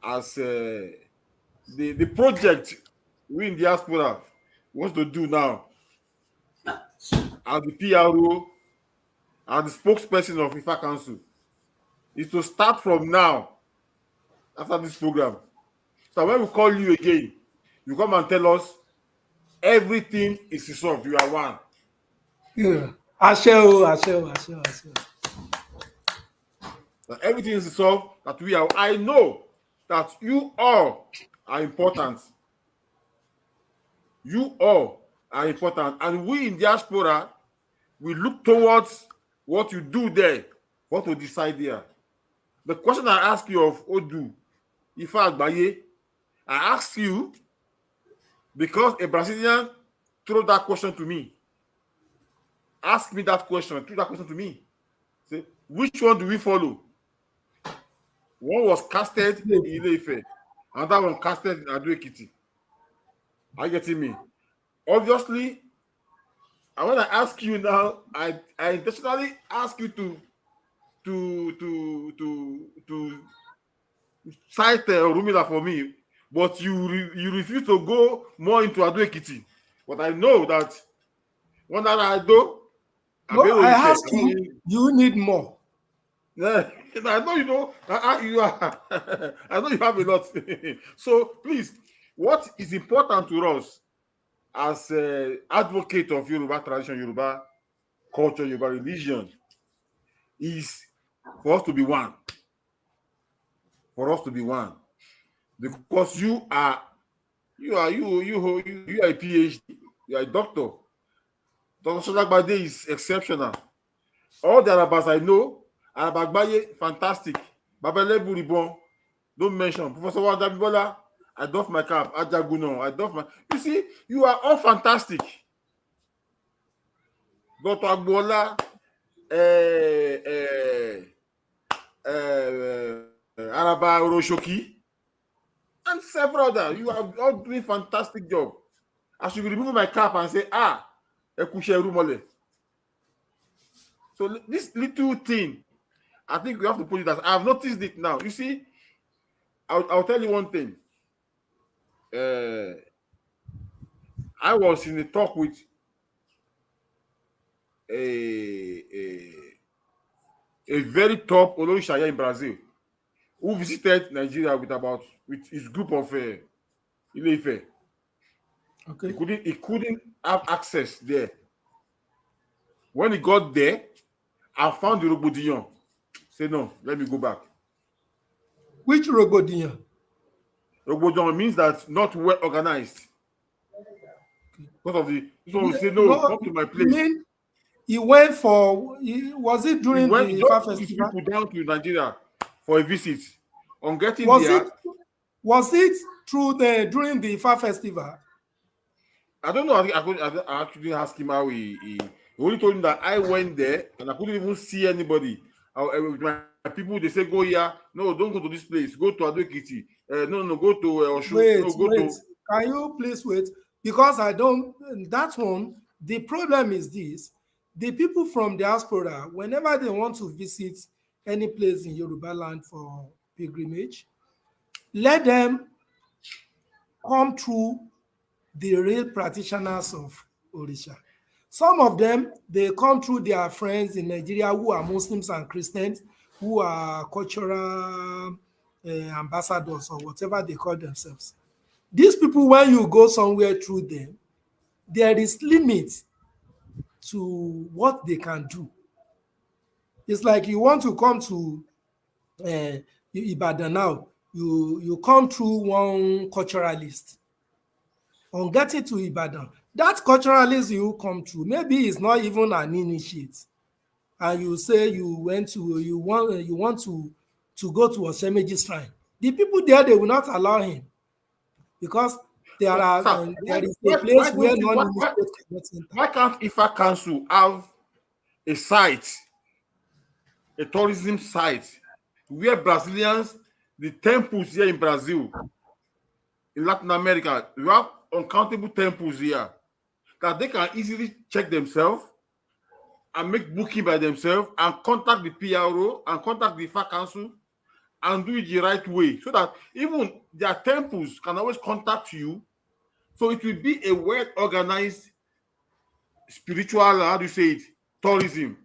as the project we in diaspora want to do now, as the P.R.O and the spokesperson of IFA Council, is to start from now after this program. So when we call you again, you come and tell us everything is resolved. You are one. Yeah. Ashe. That everything is resolved. That we are. I know that you all are important. You all are important, and we in diaspora, we look towards what you do there, what to decide there. The question I ask you of Odu, Ifa Agbaye, I ask you because a Brazilian threw that question to me. Ask me that question, threw that question to me. Say, which one do we follow? One was casted in Ile-Ife, another one casted in Ado-Ekiti. Are you getting me? Obviously, and when I ask you now, I intentionally ask you to cite Orunmila for me, but you refuse to go more into Ado-Ekiti. But I know that one I do, No, P.RO I Ife. ask you, you need more. Yeah, I know you know. You are, I know you have a lot. So please, what is important to us as advocate of Yoruba tradition, Yoruba culture, Yoruba religion, is for us to be one. For us to be one, because you are a PhD, you are a doctor. Dr. Solagbade is exceptional. All the Arabas I know, Arabagbaye, fantastic. Babalebu Ribon, don't mention. Professor Wadabibola, I doff my cap. Ajaguno, I doff my. You see, you are all fantastic. Dr. Agbola, Araba Oroshoki, and several others. You are all doing fantastic job. I should be removing my cap and say, Ekushe Rumole. So this little thing, I think we have to put it as I've noticed it now. You see, I'll tell you one thing. I was in a talk with a very top Olorishaya in Brazil who visited Nigeria with his group of Ile-Ife. Okay. He couldn't have access there. When he got there, I found the Rogbodiyan. Say no, let me go back. Which Rogbodiyan? Rogbodiyan means that not well organized. Because of the this one will say no, No, come to my you place. mean he went was it He during went the just IFA took his festival? people down to Nigeria for a visit. On getting Was there, it during the IFA festival? I don't know. I actually asked him how he only told him that I went there and I couldn't even see anybody. With my people, they say go here. No, don't go to this place. Go to Adekiti. No, go to Osun. Wait, No, go wait. to. Can you please wait? Because I don't. That one. The problem is this: the people from diaspora, whenever they want to visit any place in Yoruba land for pilgrimage, let them come through the real practitioners of Orisha. Some of them, they come through their friends in Nigeria who are Muslims and Christians, who are cultural ambassadors or whatever they call themselves. These people, when you go somewhere through them, there is limit to what they can do. It's like you want to come to Ibadan now, you come through one culturalist. On getting to Ibadan, that culturalist you come through, maybe it's not even an initiate, and you say you want to go to Osemeji shrine. The people there, they will not allow him because Sir, there is a place where non-initiate cannot enter. why can't IFA Council have a site, a tourism site, where Brazilians, the temples here in Brazil, in Latin America, you have uncountable temples here that they can easily check themselves and make booking by themselves and contact the P.R.O and contact the IFA Council and do it the right way so that even their temples can always contact you. So it will be a well-organized spiritual, how do you say it, tourism.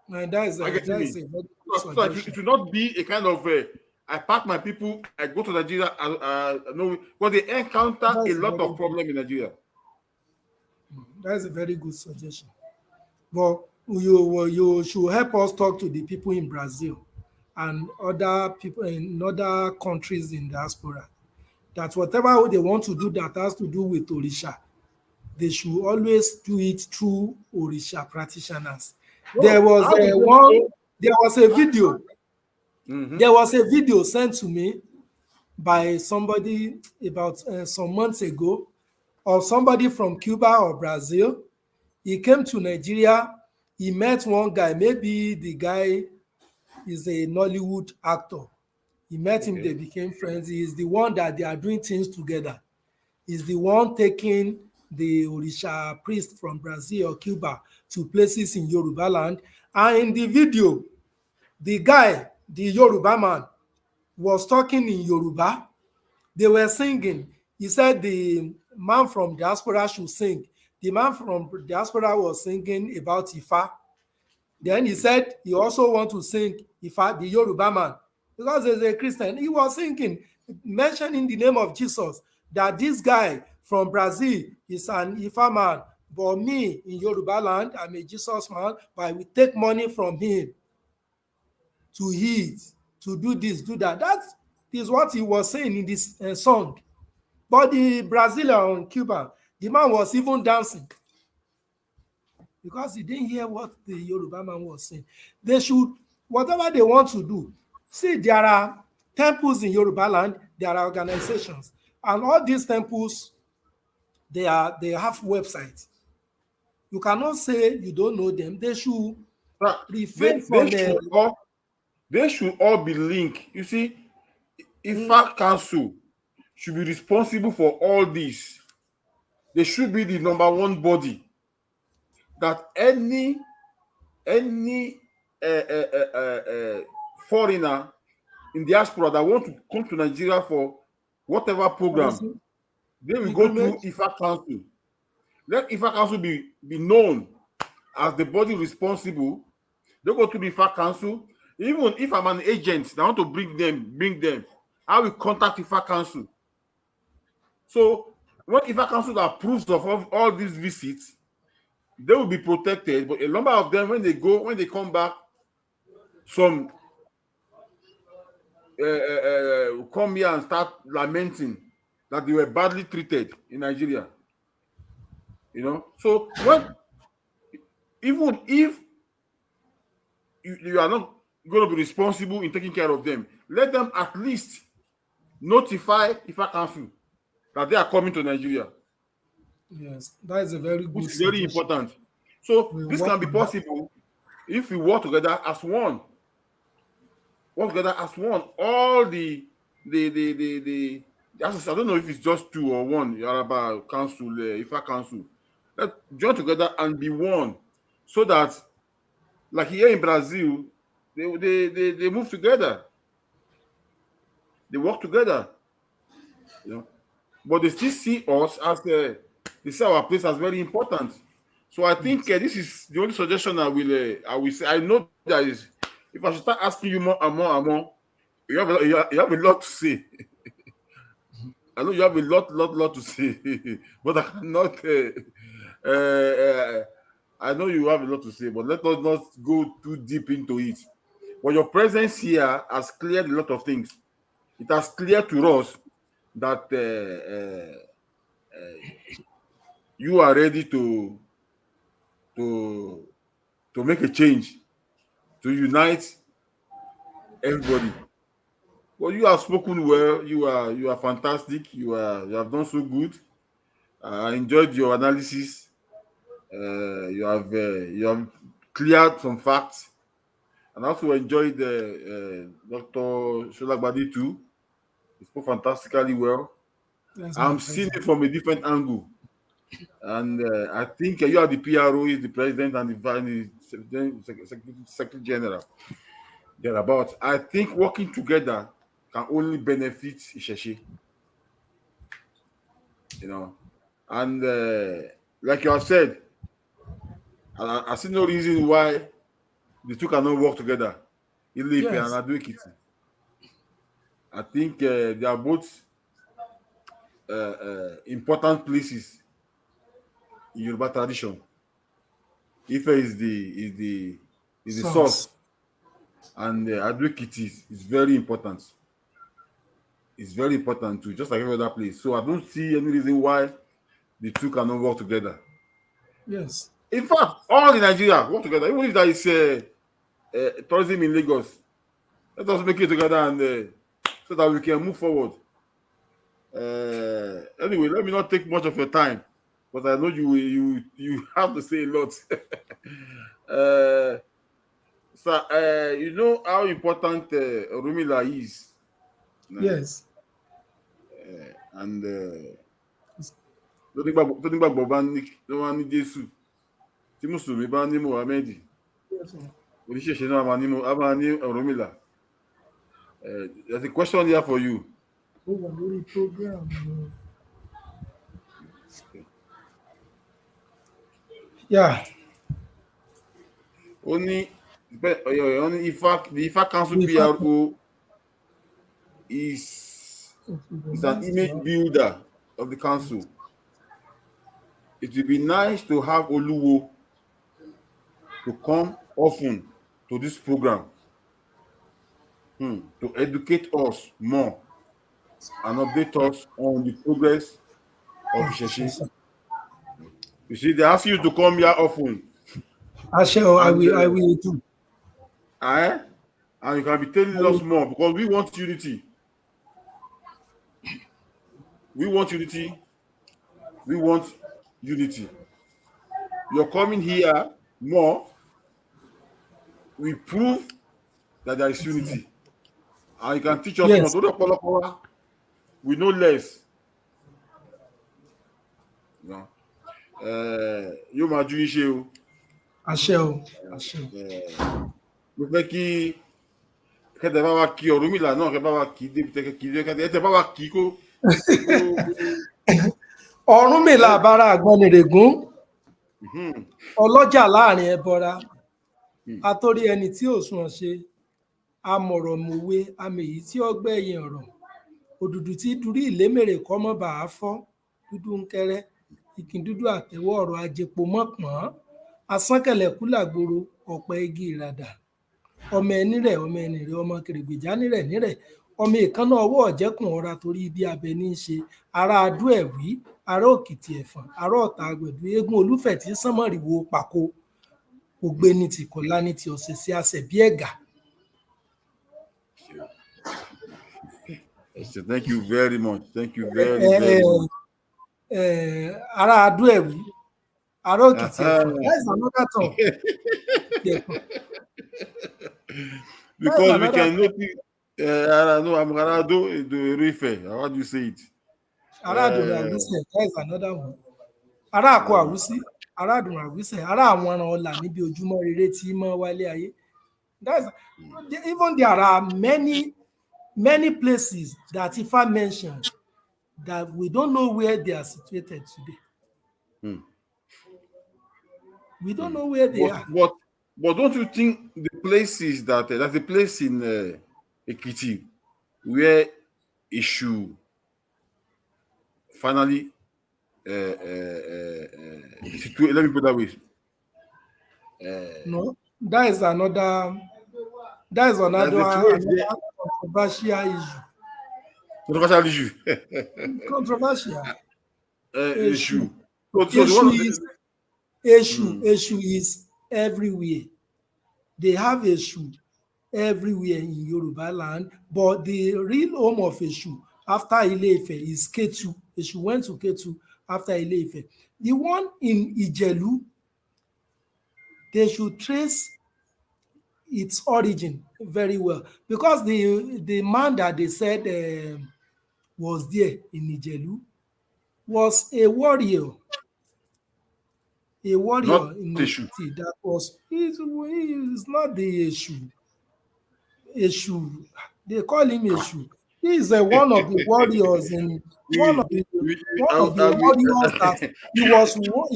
And that is Are you getting me? a very good So suggestion. it will not be a kind of I pack my people, I go to Nigeria, no, because they encounter a lot of problem in Nigeria. That's a very good suggestion. But you should help us talk to the people in Brazil and other people in other countries in diaspora that whatever they want to do that has to do with Orisha, they should always do it through Orisha practitioners. There was a video. Mm-hmm. There was a video sent to me by somebody about some months ago, of somebody from Cuba or Brazil. He came to Nigeria. He met one guy. Maybe the guy is a Nollywood actor. He met him. They became friends. He is the one that they are doing things together. He's the one taking the Orisha priest from Brazil or Cuba to places in Yoruba land. And in the video, the guy, the Yoruba man, was talking in Yoruba. They were singing. He said the man from diaspora should sing. The man from diaspora was singing about Ifa. Then he said he also want to sing Ifa, the Yoruba man, because as a Christian, he was singing, mentioning the name of Jesus, that this guy from Brazil is an Ifa man, but me in Yoruba land, I'm a Jesus man, but I will take money from him to eat, to do this, do that. That is what he was saying in this song. But the Brazilian Cuban, the man was even dancing because he didn't hear what the Yoruba man was saying. They should, whatever they want to do. See, there are temples in Yoruba land, there are organizations, and all these temples, they have websites. You cannot say you don't know them. They should refrain from they should all be linked. You see, IFA Council should be responsible for all this. They should be the number one body that any foreigner in diaspora that want to come to Nigeria for whatever program, they will go through IFA Council. Let IFA Council be known as the body responsible. They go to the IFA Council. Even if I'm an agent, I want to bring them. I will contact IFA Council. So when IFA Council approves of all these visits, they will be protected. But a number of them, when they come back, some come here and start lamenting that they were badly treated in Nigeria. So even if you are not going to be responsible in taking care of them, let them at least notify IFA Council that they are coming to Nigeria. Yes, that is a very good which is very suggestion. important. So this can be possible if we work together as one. Work together as one. All the I don't know if it's just two or one Yoruba Council, IFA Council. Let's join together and be one, so that, like here in Brazil, they move together. They work together. But they still see us as they see our place as very important. So I think this is the only suggestion I will say. I know that is, if I should start asking you more and more, you have a lot to say. I know you have a lot to say, but I cannot. I know you have a lot to say, but let us not go too deep into it. But your presence here has cleared a lot of things. It has cleared to us that you are ready to make a change, to unite everybody. Well, you have spoken well. You are fantastic. You have done so good. I enjoyed your analysis. You have cleared some facts, and also enjoyed Dr. Sholagbadi too. He spoke fantastically well. I'm seeing it from a different angle, and I think you are the P.R.O, is the president and the secretary general. Thereabouts. I think working together can only benefit Isese. And like you have said, I see no reason why the two cannot work together. Ile-Ife and Ado-Ekiti. I think they are both important places in Yoruba tradition. Ife is the source, and Ado-Ekiti is very important. It's very important too, just like every other place. So I don't see any reason why the two cannot work together. Yes. In fact, all in Nigeria work together. Even if there is tourism in Lagos, let us make it together and so that we can move forward. Anyway, let me not take much of your time, but I know you have to say a lot. So you know how important Orunmila is. Yes. And tó nígbàgbọ́ bá ní Jésù, tí Mùsùlùmí bá ní Mohammed, oníṣẹ̀ṣe náà a máa ní Orunmila. There's a question here for you. Yeah. Only the IFA Council P.R.O is an image builder of the council. It would be nice to have Oluwo to come often to this program to educate us more and update us on the progress of Isese. You see, they ask you to come here often. I will do. And you can be telling us more, because we want unity. We want unity. We want unity. You're coming here more. We prove that there is unity. And you can teach us more. we know less. No. Yóò máa ju iṣẹ́ o. Àṣẹ o, àṣẹ o. Mo fẹ́ kí kẹ́tẹ̀ bá wa kí Ọ̀rúnmìlà náà, kẹ́ bá wa kí débi tẹ́kẹ́ kí kẹ́tẹ̀ bá wa kí kó. Ọ̀rúnmìlà àbára àgbọnnìrègún, ọlọ́jà láàrin ẹbọra, atórí ẹni tí ò sùn ṣe, amọ̀rọ̀ mòwe, amèyí tí ó gbẹ̀yìn ọ̀rọ̀, òdùdù tí durí ìlémèrè kọ́ mọ́ bá a fọ́, dúdú ń kẹrẹ́, ìkìn dúdú àtẹ̀wọ́ ọ̀rọ̀ ajẹpo mọ́pọ̀n, asánkẹ̀lẹ̀ kúlàgbòrò, ọ̀pẹ igi ìràdà, ọmọ ẹni rẹ̀, ọmọ ẹni rẹ̀, ọmọ kèrègbèjá nírẹ̀ nírẹ̀, ọmọ ìkànnà ọwọ́ ọ̀jẹ̀kùn ọ̀ra torí bí abẹ ní í ṣe, ará adó ẹ̀wí, ará òkìtì ẹ̀fọ̀n, ará ọ̀tà àgbẹ̀dù, eégún olúfẹ̀ tí sánmọ̀rìwò pàkó, ògbé ní ti kọ̀lá ní ti ọ̀sẹ̀ sí asẹ̀ bí ẹ̀gà. Thank you very much. Thank you very much. Ará adó ẹ̀wí, ará òkìtì ẹ̀fọ̀n. That's another tongue. Because we can notice I'm Arado the Rife. How do you say it? Arado Àwùsẹ̀, that's another one. Ará àkọ àwùsí, ará àdùn àwùsẹ̀, ará àwọn ọ̀ràn ọ̀là níbi ojúmọ́ rere tí mọ́ wálé ayé. That's even there are many places that Ifa mentioned that we don't know where they are situated today. We don't know where they are. But don't you think the places that there's a place in Ekiti where Ishu finally let me put that way. No, that is another controversial issue. Controversial issue. Controversial issue. Issue is everywhere. They have Eshu everywhere in Yoruba land, but the real home of Eshu after Ile-Ife is Ketu. Eshu went to Ketu after Ile-Ife. The one in Ijelu, they should trace its origin very well, because the man that they said was there in Ijelu was a warrior. A warrior not in the city that was, he's not the Eshu. They call him Eshu. He is one of the warriors in one of the warriors that he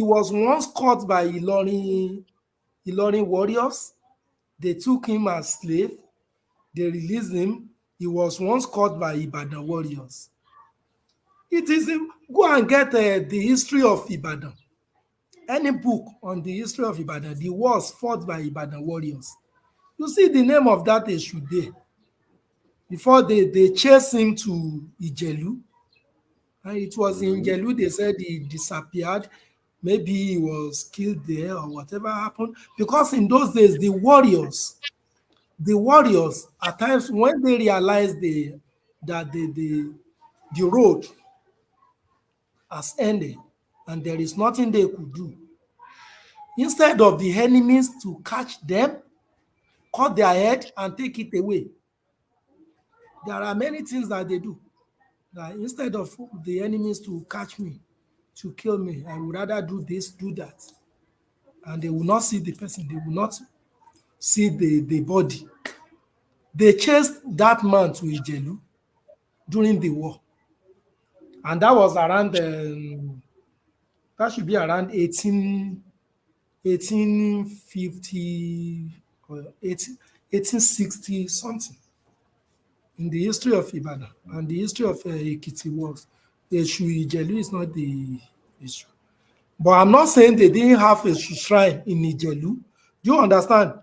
was once caught by Ilorin warriors. They took him as slave. They released him. He was once caught by Ibadan warriors. It is go and get the history of Ibadan. Any book on the history of Ibadan, the wars fought by Ibadan warriors. You see the name of that issue there. Before they chased him to Ijelu, and it was in Ijelu they said he disappeared. Maybe he was killed there or whatever happened. Because in those days, the warriors at times when they realized that the road has ended and there is nothing they could do, instead of the enemies to catch them, cut their head and take it away, there are many things that they do. That instead of the enemies to catch me, to kill me, I would rather do this, do that. And they will not see the person, they will not see the body. They chased that man to Ijelu during the war. And that was around, that should be around 1850 or 1860 something. In the history of Ibadan and the history of Ekiti wars, Eshu Ijelu is not the issue. But I'm not saying they didn't have a shrine in Ijelu. Do you understand?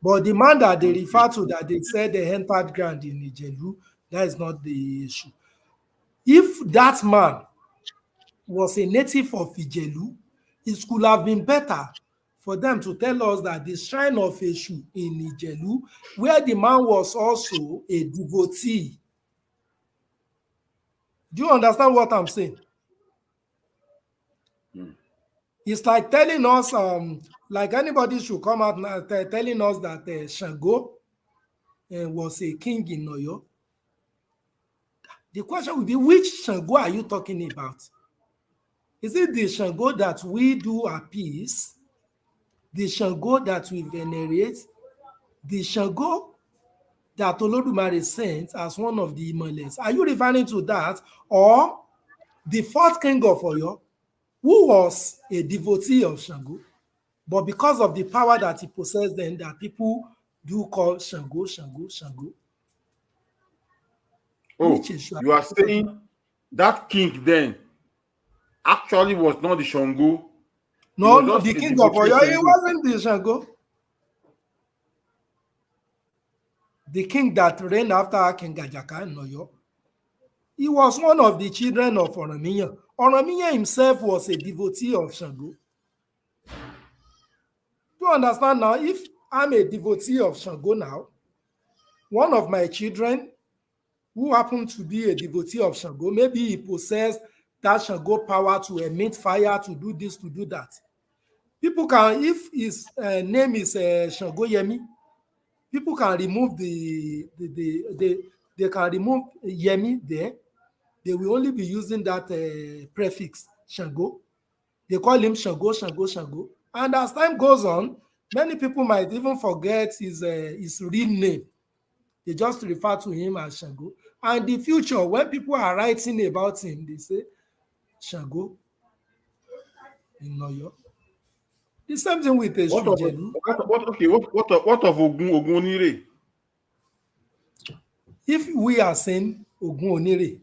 But the man that they refer to, that they said they entered ground in Ijelu, that is not the issue. If that man was a native of Ijelu, it could have been better for them to tell us that the shrine of Eshu in Ijelu, where the man was also a devotee. Do you understand what I'm saying? It's like telling us, like anybody should come out now telling us that Shango was a king in Oyo. The question will be, which Shango are you talking about? Is it the Shango that we do appease? The Shango that we venerate? The Shango that Olodumare sent as one of the Imales? Are you referring to that? Or the fourth king of Oyo, who was a devotee of Shango, but because of the power that he possessed then, that people do call Shango, Shango, Shango? Which Oh, is you are saying that king then actually was not the Shango. He no, was no, just the a king of devotee of Oyo, he Shango. wasn't the Shango. The king that reigned after King Ajaka in Oyo, he was one of the children of Orunmila. Orunmila himself was a devotee of Shango. Do you understand now? If I'm a devotee of Shango now, one of my children who happened to be a devotee of Shango, maybe he possessed that Shango power to emit fire, to do this, to do that. People can, if his name is Shango Yemi, people can remove they can remove Yemi there. They will only be using that prefix Shango. They call him Shango, Shango, Shango. And as time goes on, many people might even forget his real name. They just refer to him as Shango. And in the future, when people are writing about him, they say Shango in Oyo. The same thing with What of Eshujelu. what of Ogunire? If we are saying Ogun Onire,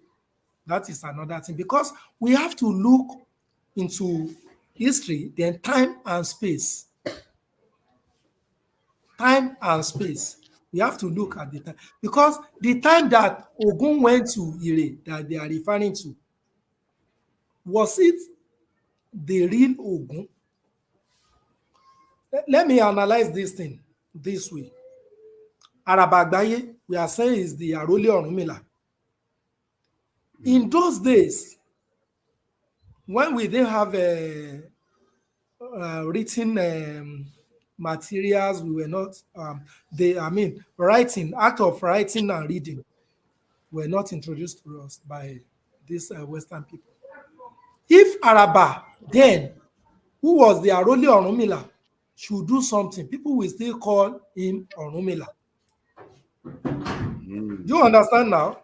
that is another thing, because we have to look into history, then time and space. Time and space. We have to look at the time, because the time that Ogun went to Ire that they are referring to, was it the real Ogun? Let me analyze this thing this way. Arabagbaye, we are saying, is the Arole Orunmila. In those days, when we didn't have written materials, we were not, writing, act of writing and reading were not introduced to us by these Western people. If Araba then, who was the Arole Orunmila, should do something, people will still call him Orunmila. Do you understand now?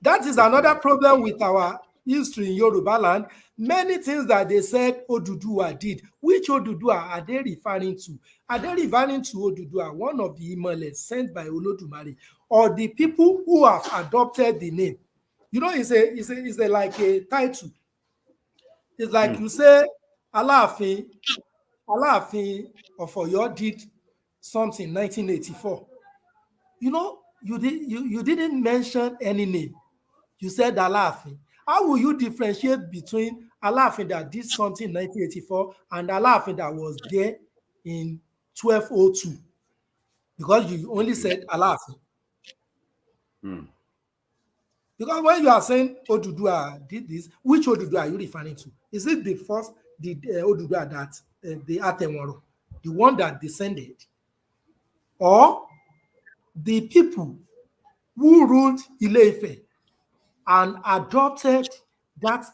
That is another problem with our history in Yoruba land. Many things that they said Oduduwa did, which Oduduwa are they referring to? Are they referring to Oduduwa, one of the Imales sent by Olodumare, or the people who have adopted the name? You know, it's like a title. It's like you say Alaafin of Oyo did something in 1984. You know, you didn't mention any name. You said Alaafin. How will you differentiate between Alaafin that did something in 1984 and Alaafin that was there in 1202? Because you only said Alaafin. Because when you are saying Oduduwa did this, which Oduduwa are you referring to? Is it the first, the Oduduwa that the Atenwaro, the one that descended, or the people who ruled Ile-Ife and adopted that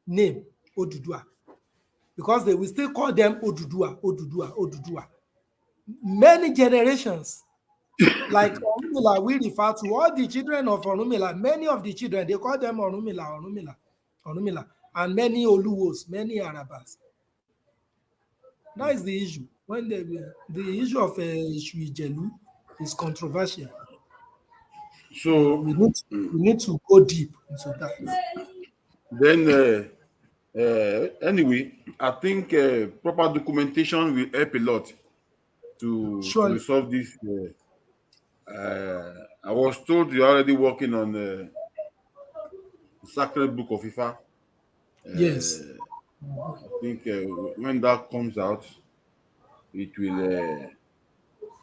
name Oduduwa? Because they will still call them Oduduwa, Oduduwa, Oduduwa. Many generations, like Orunmila, we refer to all the children of Orunmila, many of the children, they call them Orunmila, Orunmila, Orunmila, and many Oluwos, many Arabas. That is the issue. When the issue of Ijelu is controversial. So We need to go deep into that. then anyway, I think proper documentation will help a lot to Surely, resolve this. I was told you're already working on the Sacred Book of Ifa. yes. I think when that comes out, it will uh,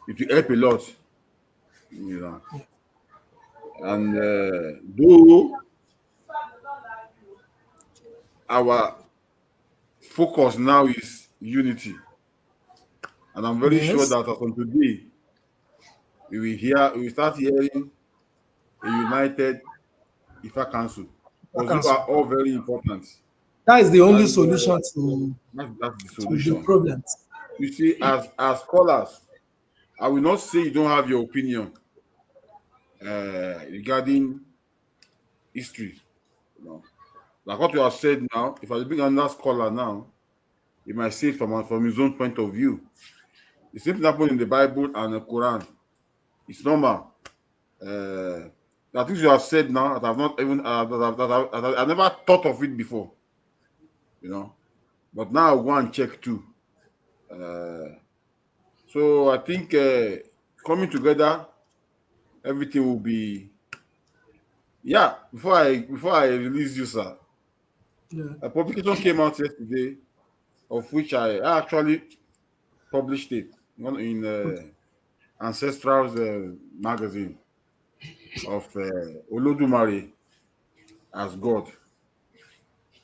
it will help a lot, you know. And though our focus now is unity, and I'm very sure Yes. that as from today we will start hearing a united IFA Council, because those Council. are all very important. That is the only And solution to that's the the solution. problems. You see, as scholars, I will not say you don't have your opinion regarding history. You know, like what you have said now. If I bring another scholar now, he might say it from his own point of view. The same thing happened in the Bible and the Quran. It's normal. The things you have said now that I've not even that I never thought of it before. You know, but now I'll go and check too. Uh, so I think coming together, everything will be. Yeah. Before I release you, sir, Yeah. a publication came out yesterday, of which I actually published it in Ancestral's magazine of Olodumare as God.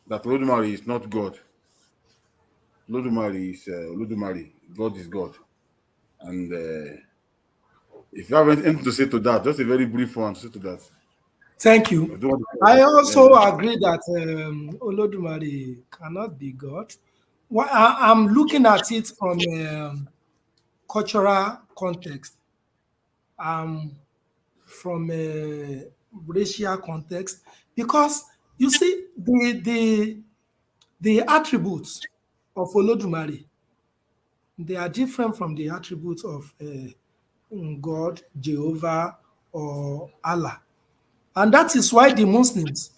That Olodumare is not God. Olodumare is Olodumare. God is God. And if you have anything to say to that, just a very brief one to say to that. Thank I you. don't want I also to, agree that Olodumare cannot be God. Well, I'm looking at it from cultural context, from a racial context, because you see the attributes of Olodumare, they are different from the attributes of God, Jehovah, or Allah. And that is why the Muslims,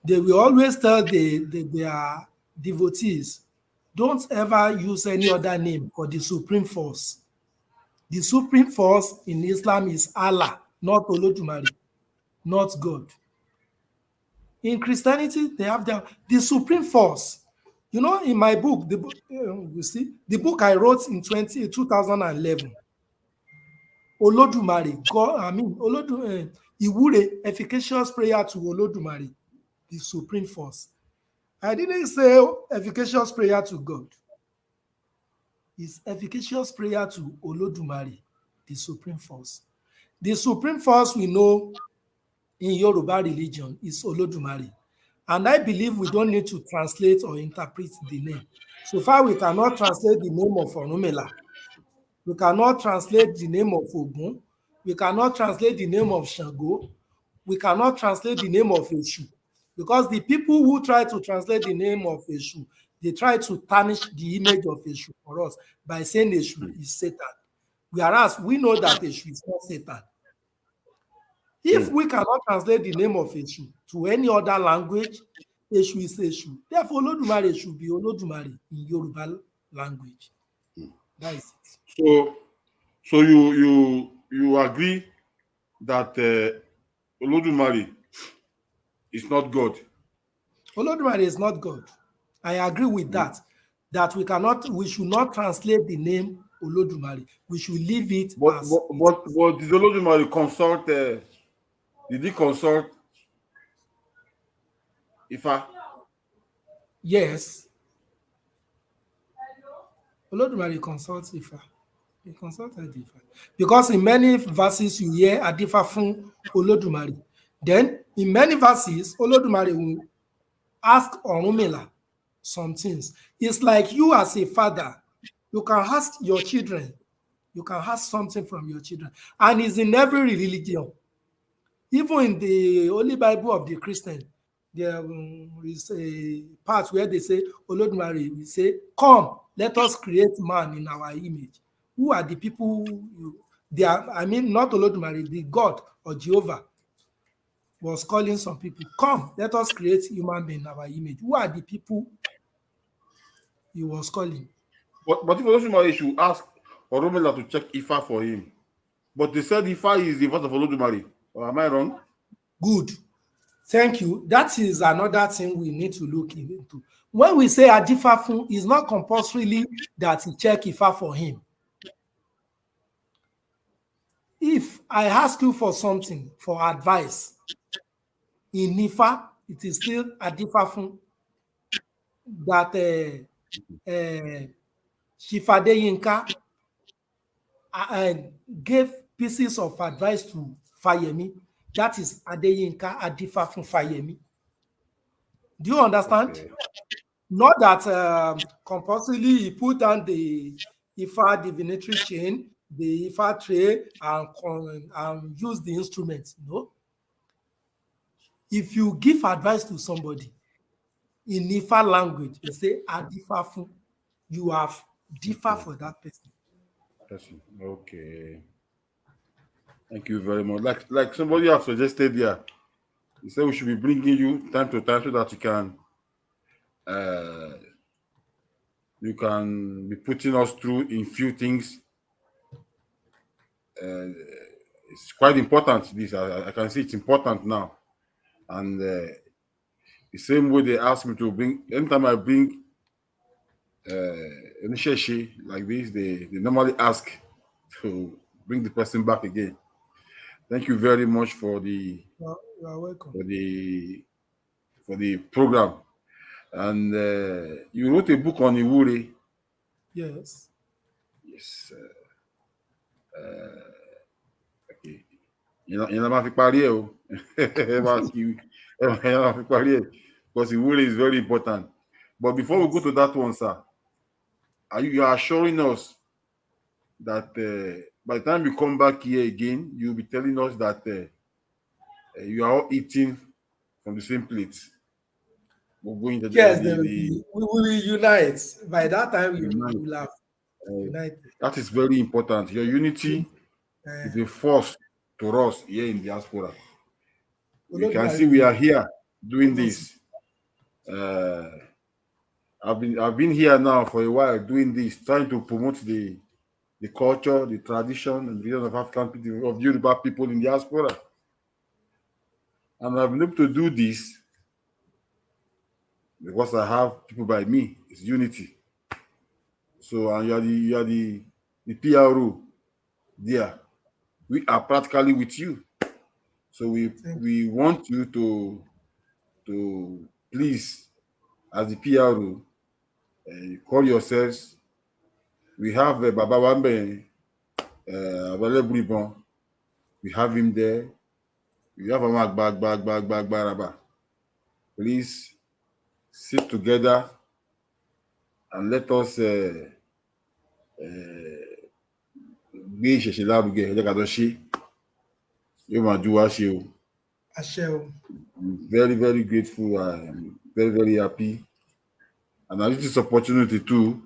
they will always tell their devotees, don't ever use any other name for the supreme force. The supreme force in Islam is Allah, not Olodumare, not God. In Christianity, they have the supreme force. You know, in my book, you see, the book I wrote in 2011, Olodumare, God, Iwure, efficacious prayer to Olodumare, the supreme force. I didn't say efficacious prayer to God. It's efficacious prayer to Olodumare, the supreme force. The supreme force we know in Yoruba religion is Olodumare. And I believe we don't need to translate or interpret the name. So far, we cannot translate the name of Orunmila. We cannot translate the name of Ogun. We cannot translate the name of Shango. We cannot translate the name of Eshu. Because the people who try to translate the name of Eshu, they try to tarnish the image of Eshu for us by saying Eshu is Satan. Whereas we know that Eshu is not Satan. If we cannot translate the name of Eshu to any other language, Eshu is Eshu. Therefore, Olodumare should be Olodumare in Yoruba language. That is it. so you agree that Olodumare is not God. Olodumare is not God. I agree with that. That we should not translate the name Olodumare. We should leave it But as but it but, is. but did Olodumare consult? Did he consult Ifa? Yes, Olodumare consults Ifa. He consulted Ifa. Because in many verses you hear Adifa fun Olodumare. Then in many verses, Olodumare will ask Orunmila some things. It's like you as a father, you can ask your children, you can ask something from your children. And it's in every religion. Even in the Holy Bible of the Christian, there is a part where they say, Olodumare will say, come, let us create man in our image. Who are the people? They are, I mean, not Olodumare, the God or Jehovah was calling some people, come, let us create human being in our image. Who are the people he was calling? But if Olodumare should ask Orunmila to check Ifa for him, but they said Ifa is the voice of Olodumare. Or am I wrong? Good. Thank you. That is another thing we need to look into. When we say Adifa fun, it's not compulsorily that he check Ifa for him. If I ask you for something, for advice, in Ifa, it is still Adifa fun that Chief Adeyinka gave pieces of advice to Fayemi. That is Adeyinka Fayemi. Do you understand? Okay. Not that compulsorily he put down the IFA divinatory chain, the IFA tray, and use the instruments. No. If you give advice to somebody in IFA language, you say Adifafu, you have differ Okay. for that person. Okay. Thank you very much. Like somebody have suggested here, he said we should be bringing you time to time so that you can be putting us through in few things. It's quite important. This I can see it's important now, and the same way they ask me to bring anytime I bring any sheshi like this, they normally ask to bring the person back again. Thank you very much for You are welcome. the for the program. And you wrote a book on Iwure. Yes. Yes. Okay. Ìyẹn la máa fi parí ẹ̀ o. Ẹ máa kí- ẹ máa fi parí ẹ̀. Because Iwure is very important. But before we go Yes. to that one, sir, you are assuring us that by the time you come back here again, you'll be telling us that you are all eating from the same plate. We're going to Yes, we will unite. By that time, we unite. will have united. That is very important. Your unity is a force to us here in diaspora. We can see we are here doing this. I've been here now for a while doing this, trying to promote the culture, the tradition, and the religion of African people, of Yoruba people in diaspora. And I've been able to do this because I have people by me. It's unity. So, and you are the P.R.O there. We are practically with you. So we want you to please, as the P.R.O, call yourselves. We have Baba Wambe, available. We have him there. We have Amak Baraba. Please sit together and let us gbé ìṣẹ̀ṣe lárugẹ ẹ jẹ́ ká jọ ṣe yóò máa ju wá ṣe o. I'm very, very grateful. I'm very, very happy. And I use this opportunity too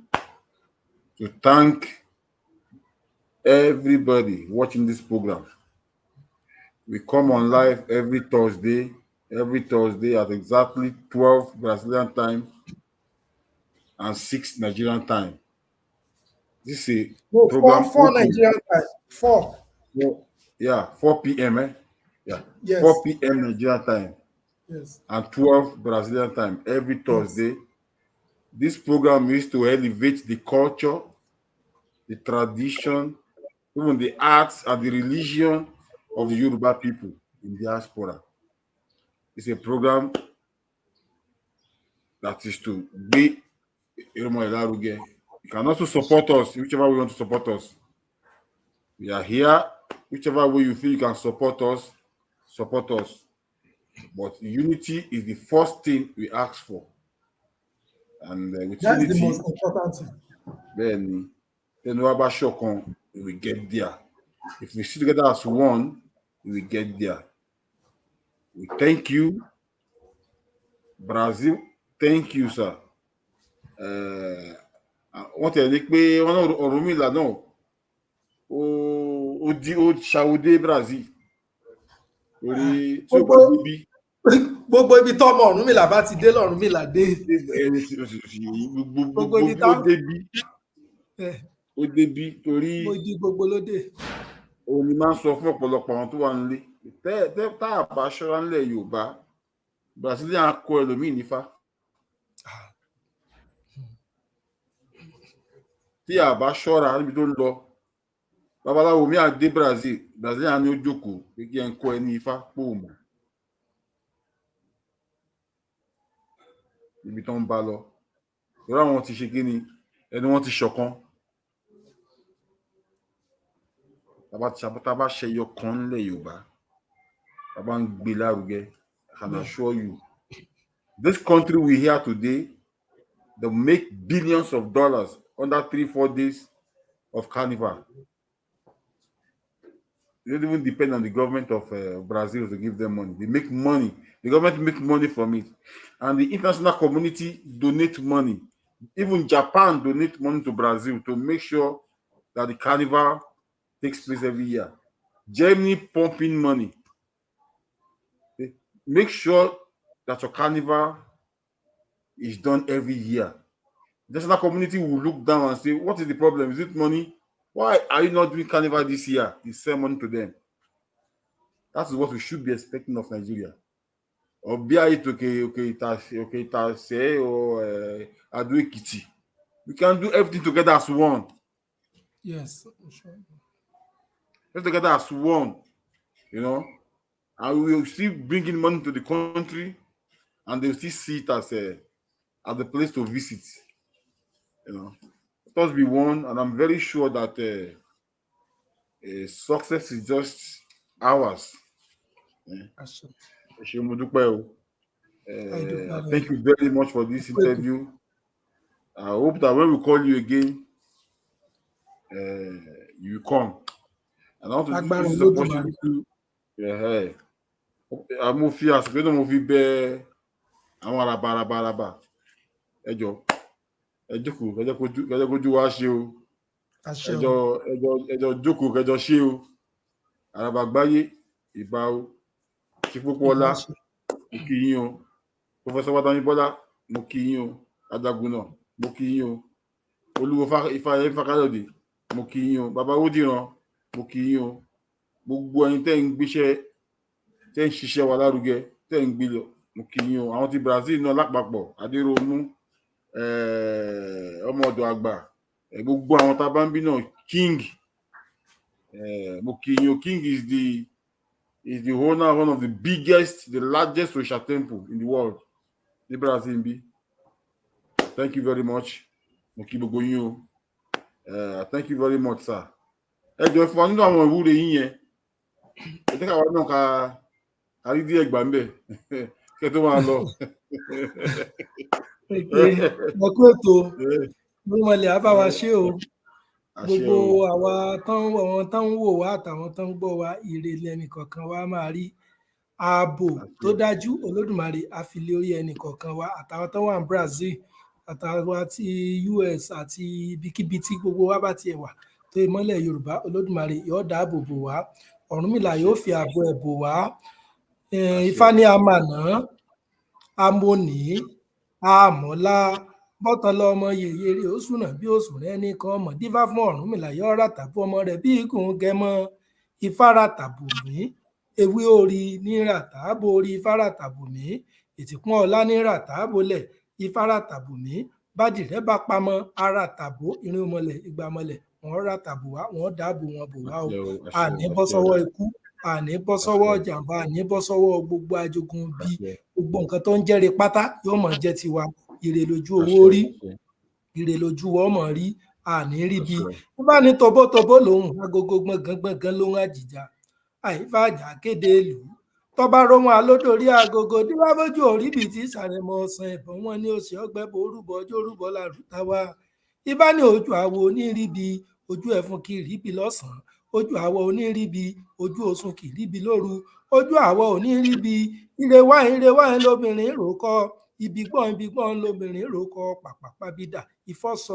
to thank everybody watching this program. We come on live every Thursday at exactly 12 Brazilian time and 6 Nigerian time. This is a program. 4 Nigerian time. 4. Yeah, 4 p.m. Yeah, Yes. 4 p.m. Nigerian time. Yes. And 12 Brazilian time every Thursday. Yes. This program is to elevate the culture, the tradition, even the arts and the religion of the Yoruba people in diaspora. It's a program that is to be Irumo. You can also support us, whichever way you want to support us. We are here, whichever way you feel you can support us, support us. But unity is the first thing we ask for. And with that's unity, the most important thing. Then we will get there. If we sit together as one, we will get there. We thank you, Brazil. Thank you, sir. Wọ́n tẹ̀lé pé wọ́n náà Orunmila náà ó ṣàwọ́dé Brazil orí tí ó bá débi. Gbogbo ibi tọ́mọ Orunmila bá ti dé l'Orunmila dé. Gbogbo ibi ó débi. Ó débi torí gbogbo ló dé. Òun ni máa ń sọ fún ọ̀pọ̀lọpọ̀ àwọn tó wà nílé tá a bá ṣọ́ra ńlẹ̀ Yorùbá Brazilian á kọ́ ẹlòmíì nífá. Tí a bá ṣọ́ra níbi tó ń lọ babaláwo mi á dé Brazilian ni ó jókòó pé kí ẹ ń kọ́ ẹ ní ifá pòmù níbi tó ń bá lọ torí àwọn ti ṣe kí ni ẹni wọ́n ti ṣọ̀kan. Tá bá ṣẹyọ kan nílẹ̀ Yorùbá I can assure you, this country we here today, they make billions of dollars under 3-4 days of carnival. They don't even depend on the government of Brazil to give them money. They make money. The government make money from it, and the international community donate money. Even Japan donate money to Brazil to make sure that the carnival takes place every year. Germany pumping money. They make sure that your carnival is done every year. The international community will look down and say, "What is the problem? Is it money? Why are you not doing carnival this year?" They send money to them. That is what we should be expecting of Nigeria. Or be it Itase or Ado Ekiti. We can do everything together as one. Yes, sure. Let's together as one, and we will still bring in money to the country, and they'll still see it as a place to visit. Let us be one, and I'm very sure that success is just ours. Àṣẹ. I thank you very much for this interview. I hope that when we call you again, you come. And I want to Lágbára use this Olódùmarè. opportunity to mo fi àsìkò náà mo fi bẹ àwọn arabaraba ẹ jọ̀ọ́ ẹ jókòó kẹjọ kojú wa ṣe o Àṣẹ o. ẹjọ jókòó kẹjọ ṣe o Arabagbaye ìbà o Chipopoola Ìbáṣe. mo kí yín o Professor Adeyinka mo kí yín o Ajagunna mo kí yín o Oluwo Fayemi Fakayode mo kí yín o Baba Odiran mo kí yín o gbogbo ẹ̀yin tẹ́ ń gbéṣẹ́ tẹ́ ń ṣiṣẹ́ wa lárugẹ tẹ́ ń gbé lọ mo kí yín o àwọn ti Brazil náà lápapọ̀ Adéròmú ọmọ ọ̀dọ̀ àgbà gbogbo àwọn tá a bá ń bí náà King mo kí yín o King is the owner of one of the largest Osha temple in the world ní Brazil bí. Thank you very much mo kí gbogbo yín o thank you very much sir. Ẹ jọ̀ọ́ fún wa nínú àwọn ìwúre yín yẹn ẹ jẹ́ káwa náà ká rí díẹ̀ gbà ń bẹ̀ kẹ́ tó máa lọ. Ẹ kú ètò Orunmila á bá wa ṣe o. Gbogbo àwa tán ń wò wá àtàwọn tán ń gbọ́ wa ire lẹ́nìkọ̀ọ̀kan wa máa rí. Ààbò tó dájú Olódùmarè á fi lé orí ẹnìkọ̀ọ̀kan wa àtàwọn tán wà ní Brazil àtàwọn ti US àti ibikíbi tí gbogbo wa bá tiẹ̀ wà tó ìmọ́lẹ̀ Yorùbá Olódùmarè yóò dáàbò bò wá. Ọ̀rúnmìlà yóò fi ààbò ẹ̀ bò wá. Ifá ní amànà amónì àmọ́lá bọ́tàn lọ́mọ yèyé rẹ̀ ó sùnà bí ó sùn rẹ́ nìkan mọ̀ dífá fún Ọ̀rúnmìlà yóò rà tàbí ọmọ rẹ̀ bí ikùn gẹmọ Ifá rà tàbò mí ewé orí ní rà tàbò orí Ifá rà tàbò mí ètìkún ọlá ní rà tàbò lẹ̀ Ifá rà tàbò mí bádìrẹ́ bá pamọ́ ara tàbò irin mọ́lẹ̀ ìgbà mọ́lẹ̀ wọ́n rà tàbò wá wọ́n dáàbò wọn bò wá o àní bọ́ sọ́wọ́ ikú àní bọ́ sọ́wọ́ jàǹbá àní bọ́ sọ́wọ́ gbogbo ajogun bí gbogbo nǹkan tó ń jẹ́rìí pátá yóò mọ̀ jẹ́ tiwa ire lójú owó rí ire lójú ọmọ rí àní rí bí wọ́n bá ní tobótobó lòun agogo gbọ̀ngàn lòun àjìjà àìfàjà kéde ìlú tọba rohun alódòrí agogo díwábójú òríbì tí sàrẹmọ ọsàn ẹbọn wọn ní oṣù ọgbẹbọ orúbọ ọjọ orúbọ làrúta wá ibà ní ojú àwọ oníríbi ojú ẹfun kì í ríbi lọ́sàn ojú àwọ oníríbi ojú òsùn kì í ríbi lóru ojú àwọ oníríbi ire wáyé lóbìnrin ròkọ ibi gbọ́n lóbìnrin ròkọ pàpàpàbídà ìfọsọ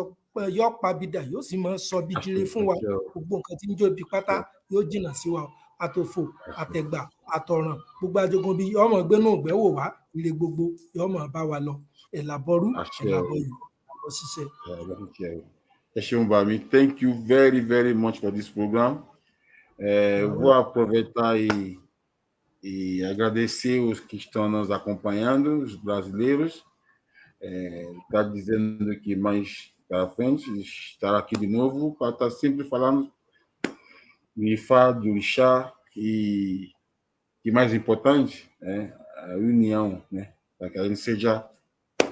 yọ pàbídà yóò sì mọ sọ bídire fún wa gbogbo nǹkan tí ń jó ibi pátá yóò jìnnà sí wa àtòfò àtẹ̀gbà àtọ̀ràn gbogbo ajogun bíi ọmọ gbénú ìgbẹ́wò wá ire gbogbo yọmọ bá wa lọ ẹ̀làbọ̀rú ẹ̀làbọ̀yù àbọ̀ ṣiṣẹ́. Ẹ ṣeun bàmí, thank you very very much for this program. Vou aproveitar e agradecer os que estão nos acompanhando, os brasileiros. Está dizendo que mais para frente estará aqui de novo para estar sempre falando do Ifá, do Orixá e mais importante, a união, né? Para que a gente seja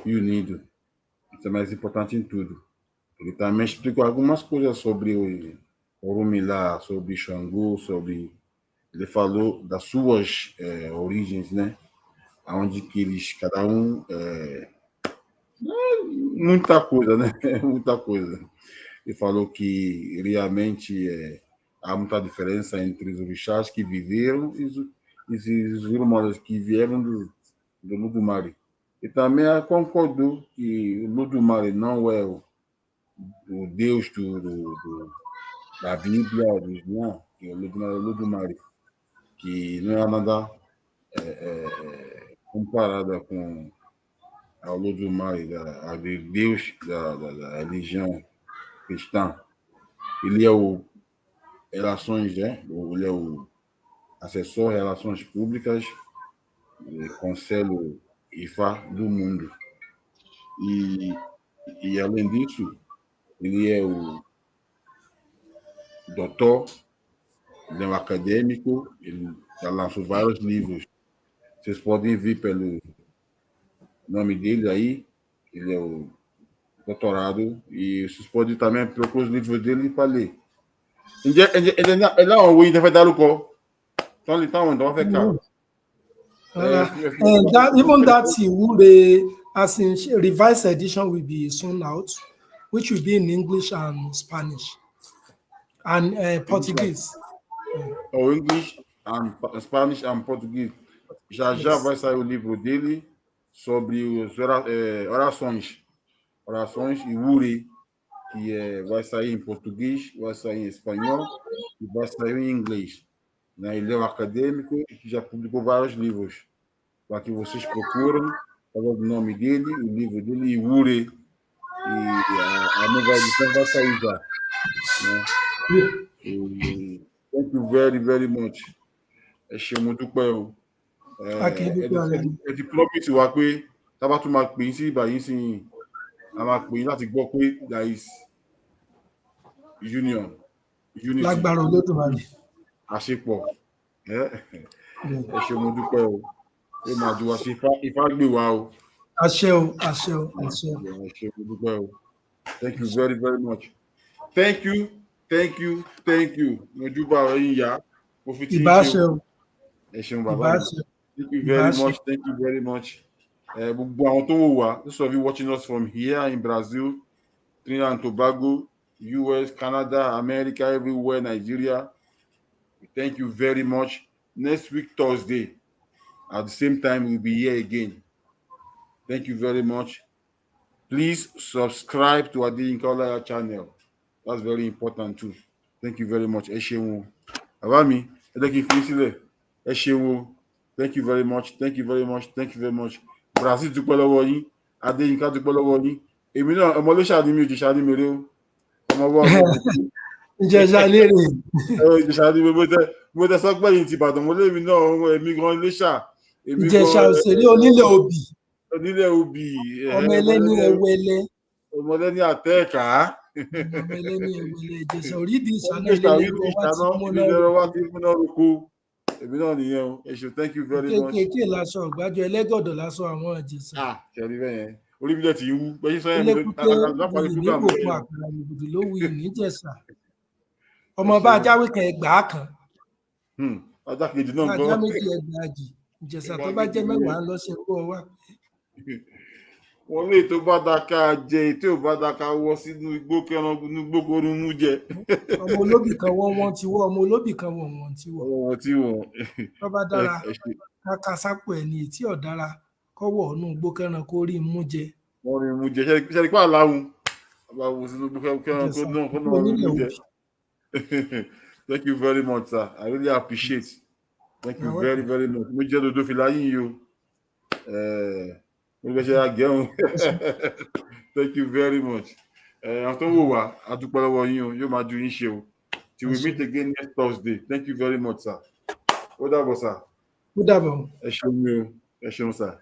unido. Isso é mais importante em tudo. Ele também explicou algumas coisas sobre o Orunmila, sobre Xangô, sobre ele falou das suas origens, né? Onde que eles, cada muita coisa, né? Muita coisa. Ele falou que realmente há muita diferença entre os orixás que viveram e os irmãos que vieram do Ludumare. E também concordou que o Ludumare não é o Deus da Bíblia original, que o Ludumare é o Ludumare, que não é nada comparada com ao Ludumare, a de Deus da religião cristã. Ele é o relações, né? Ele é o assessor de relações públicas do Conselho IFA do mundo. E além disso, ele é o doutor, ele é um acadêmico, ele já lançou vários livros. Vocês podem ver pelo nome dele aí, ele é o doutorado, e vocês podem também procurar os livros dele para ler. Ele não vai dar o qual? Então, vai ficar. Even that Iwure, as in revised edition, will be soon out, which will be in English and Spanish and Portuguese. Ou English, Spanish and Português. Já vai sair o livro dele sobre as orações. Orações e Uri, que vai sair em português, vai sair em espanhol e vai sair em inglês. Né? Ele é um acadêmico que já publicou vários livros. Para que vocês procuram, o nome dele, o livro dele, e Uri. E a nova edição vai sair já. Né? E thank you very, very much. Ṣe mo dúpẹ́ o. Ẹ ti promise wa pé tábà tún máa pè yín sí ìbàyín sí a máa pè yín láti gbọ́ pé there is unity, Lágbára Olódùmarè. àṣepọ̀. Ẹ ṣe mo dúpẹ́ o. Ẹ máa ju wa ṣe Ifá gbé wa o. Àṣẹ o, àṣẹ o, àṣẹ o. Ẹ ṣe mo dúpẹ́ o. Thank you very, very much. Thank you. Mo júbà ẹ̀yin ìyá. Mo fi tí ń ṣe o. Ẹ ṣeun bàbá mi. Thank you very much. Gbogbo àwọn tó wò wá, those of you watching us from here in Brazil, Trinidad and Tobago, US, Canada, America, everywhere, Nigeria. Thank you very much. Next week, Thursday, at the same time, we'll be here again. Thank you very much. Please subscribe to Adeyinka Olaiya channel. That's very important too. Thank you very much. Ẹ ṣeun o. Bàbá mi, ẹ jẹ́ kí n fi sílẹ̀. Ẹ ṣeun o. Thank you very much. Brazil dúpẹ́ lọ́wọ́ yín. Adéyínká dúpẹ́ lọ́wọ́ yín. Èmi náà ọmọ Iléṣà ni mi ò Ìjẹ̀ṣà ni mi rè o. Ọmọ bọ́ ọmọ òkú. Ìjẹ̀ṣà lérè. Ìjẹ̀ṣà ni mo tẹ sọ pé yìí ti Ìbàdàn mo lé mi náà èmi gan Iléṣà. Ìjẹ̀ṣà òṣèré onílẹ̀ òbí. Onílẹ̀ òbí. Ọmọ ẹlẹ́ni ẹwẹlẹ. Ọmọ ẹlẹ́ni àtẹ́ẹ̀ká. Ọmọ ẹlẹ́ni ẹwẹlẹ Ìjẹ̀ṣà orídìí ìṣáná ilé wá ti múná roko. Èmi náà nìyẹn o. Ẹ ṣé, thank you very much. Kéèké láṣọ ọ̀gbájú ẹlẹ́gọ̀dọ̀ láṣọ àwọn Ìjẹ̀ṣà. Ṣẹ̀rí bẹ́ẹ̀ yẹn. Orí mi dẹ̀ ti wú. Bẹ́ẹ̀ sọ yẹn mi lókùté ìníkòkun àkàrà ìbùdó ló wù níjẹ̀ṣà. Ọmọ bá ajáwé kan ẹgbàá kan. Ajá kejì náà gbọ́. Ajá méjì ẹgbàájì. Ìjẹ̀ṣà tó bá jẹ́ mẹ́wàá lọ ṣe kó wá. Wọ́n lè tó bá dáká jẹ tí ò bá dáká wọ́ sínú igbó kẹran inú gbogbo orunmú jẹ. Ọmọ olóbì kan wọ́n ti wọ́, ọmọ olóbì kan wọ́n ti wọ́. Wọ́n ti wọ̀. Tó bá dára káka sápò ẹ̀ ní tí ò dára kọ́wọ́ ọ̀nù igbó kẹran kó rí mú jẹ. Wọ́n rí mú jẹ ṣẹ́ni pé àláhùn. Ọba wo sínú igbó kẹran kó náà rí mú jẹ. Thank you very much, sir. I really appreciate. Thank you very, very much. Mo jẹ́ dodo fìlà yín yìí o. Thank you very much. Àwọn tó wò wá, a dúpẹ́ lọ́wọ́ yín o, yóò máa ju yín ṣe o. Till we meet again next Thursday. Thank you very much, sir. Ó dàbọ̀, sir. Ó dàbọ̀. Ẹ ṣeun mi o, ẹ ṣeun, sir.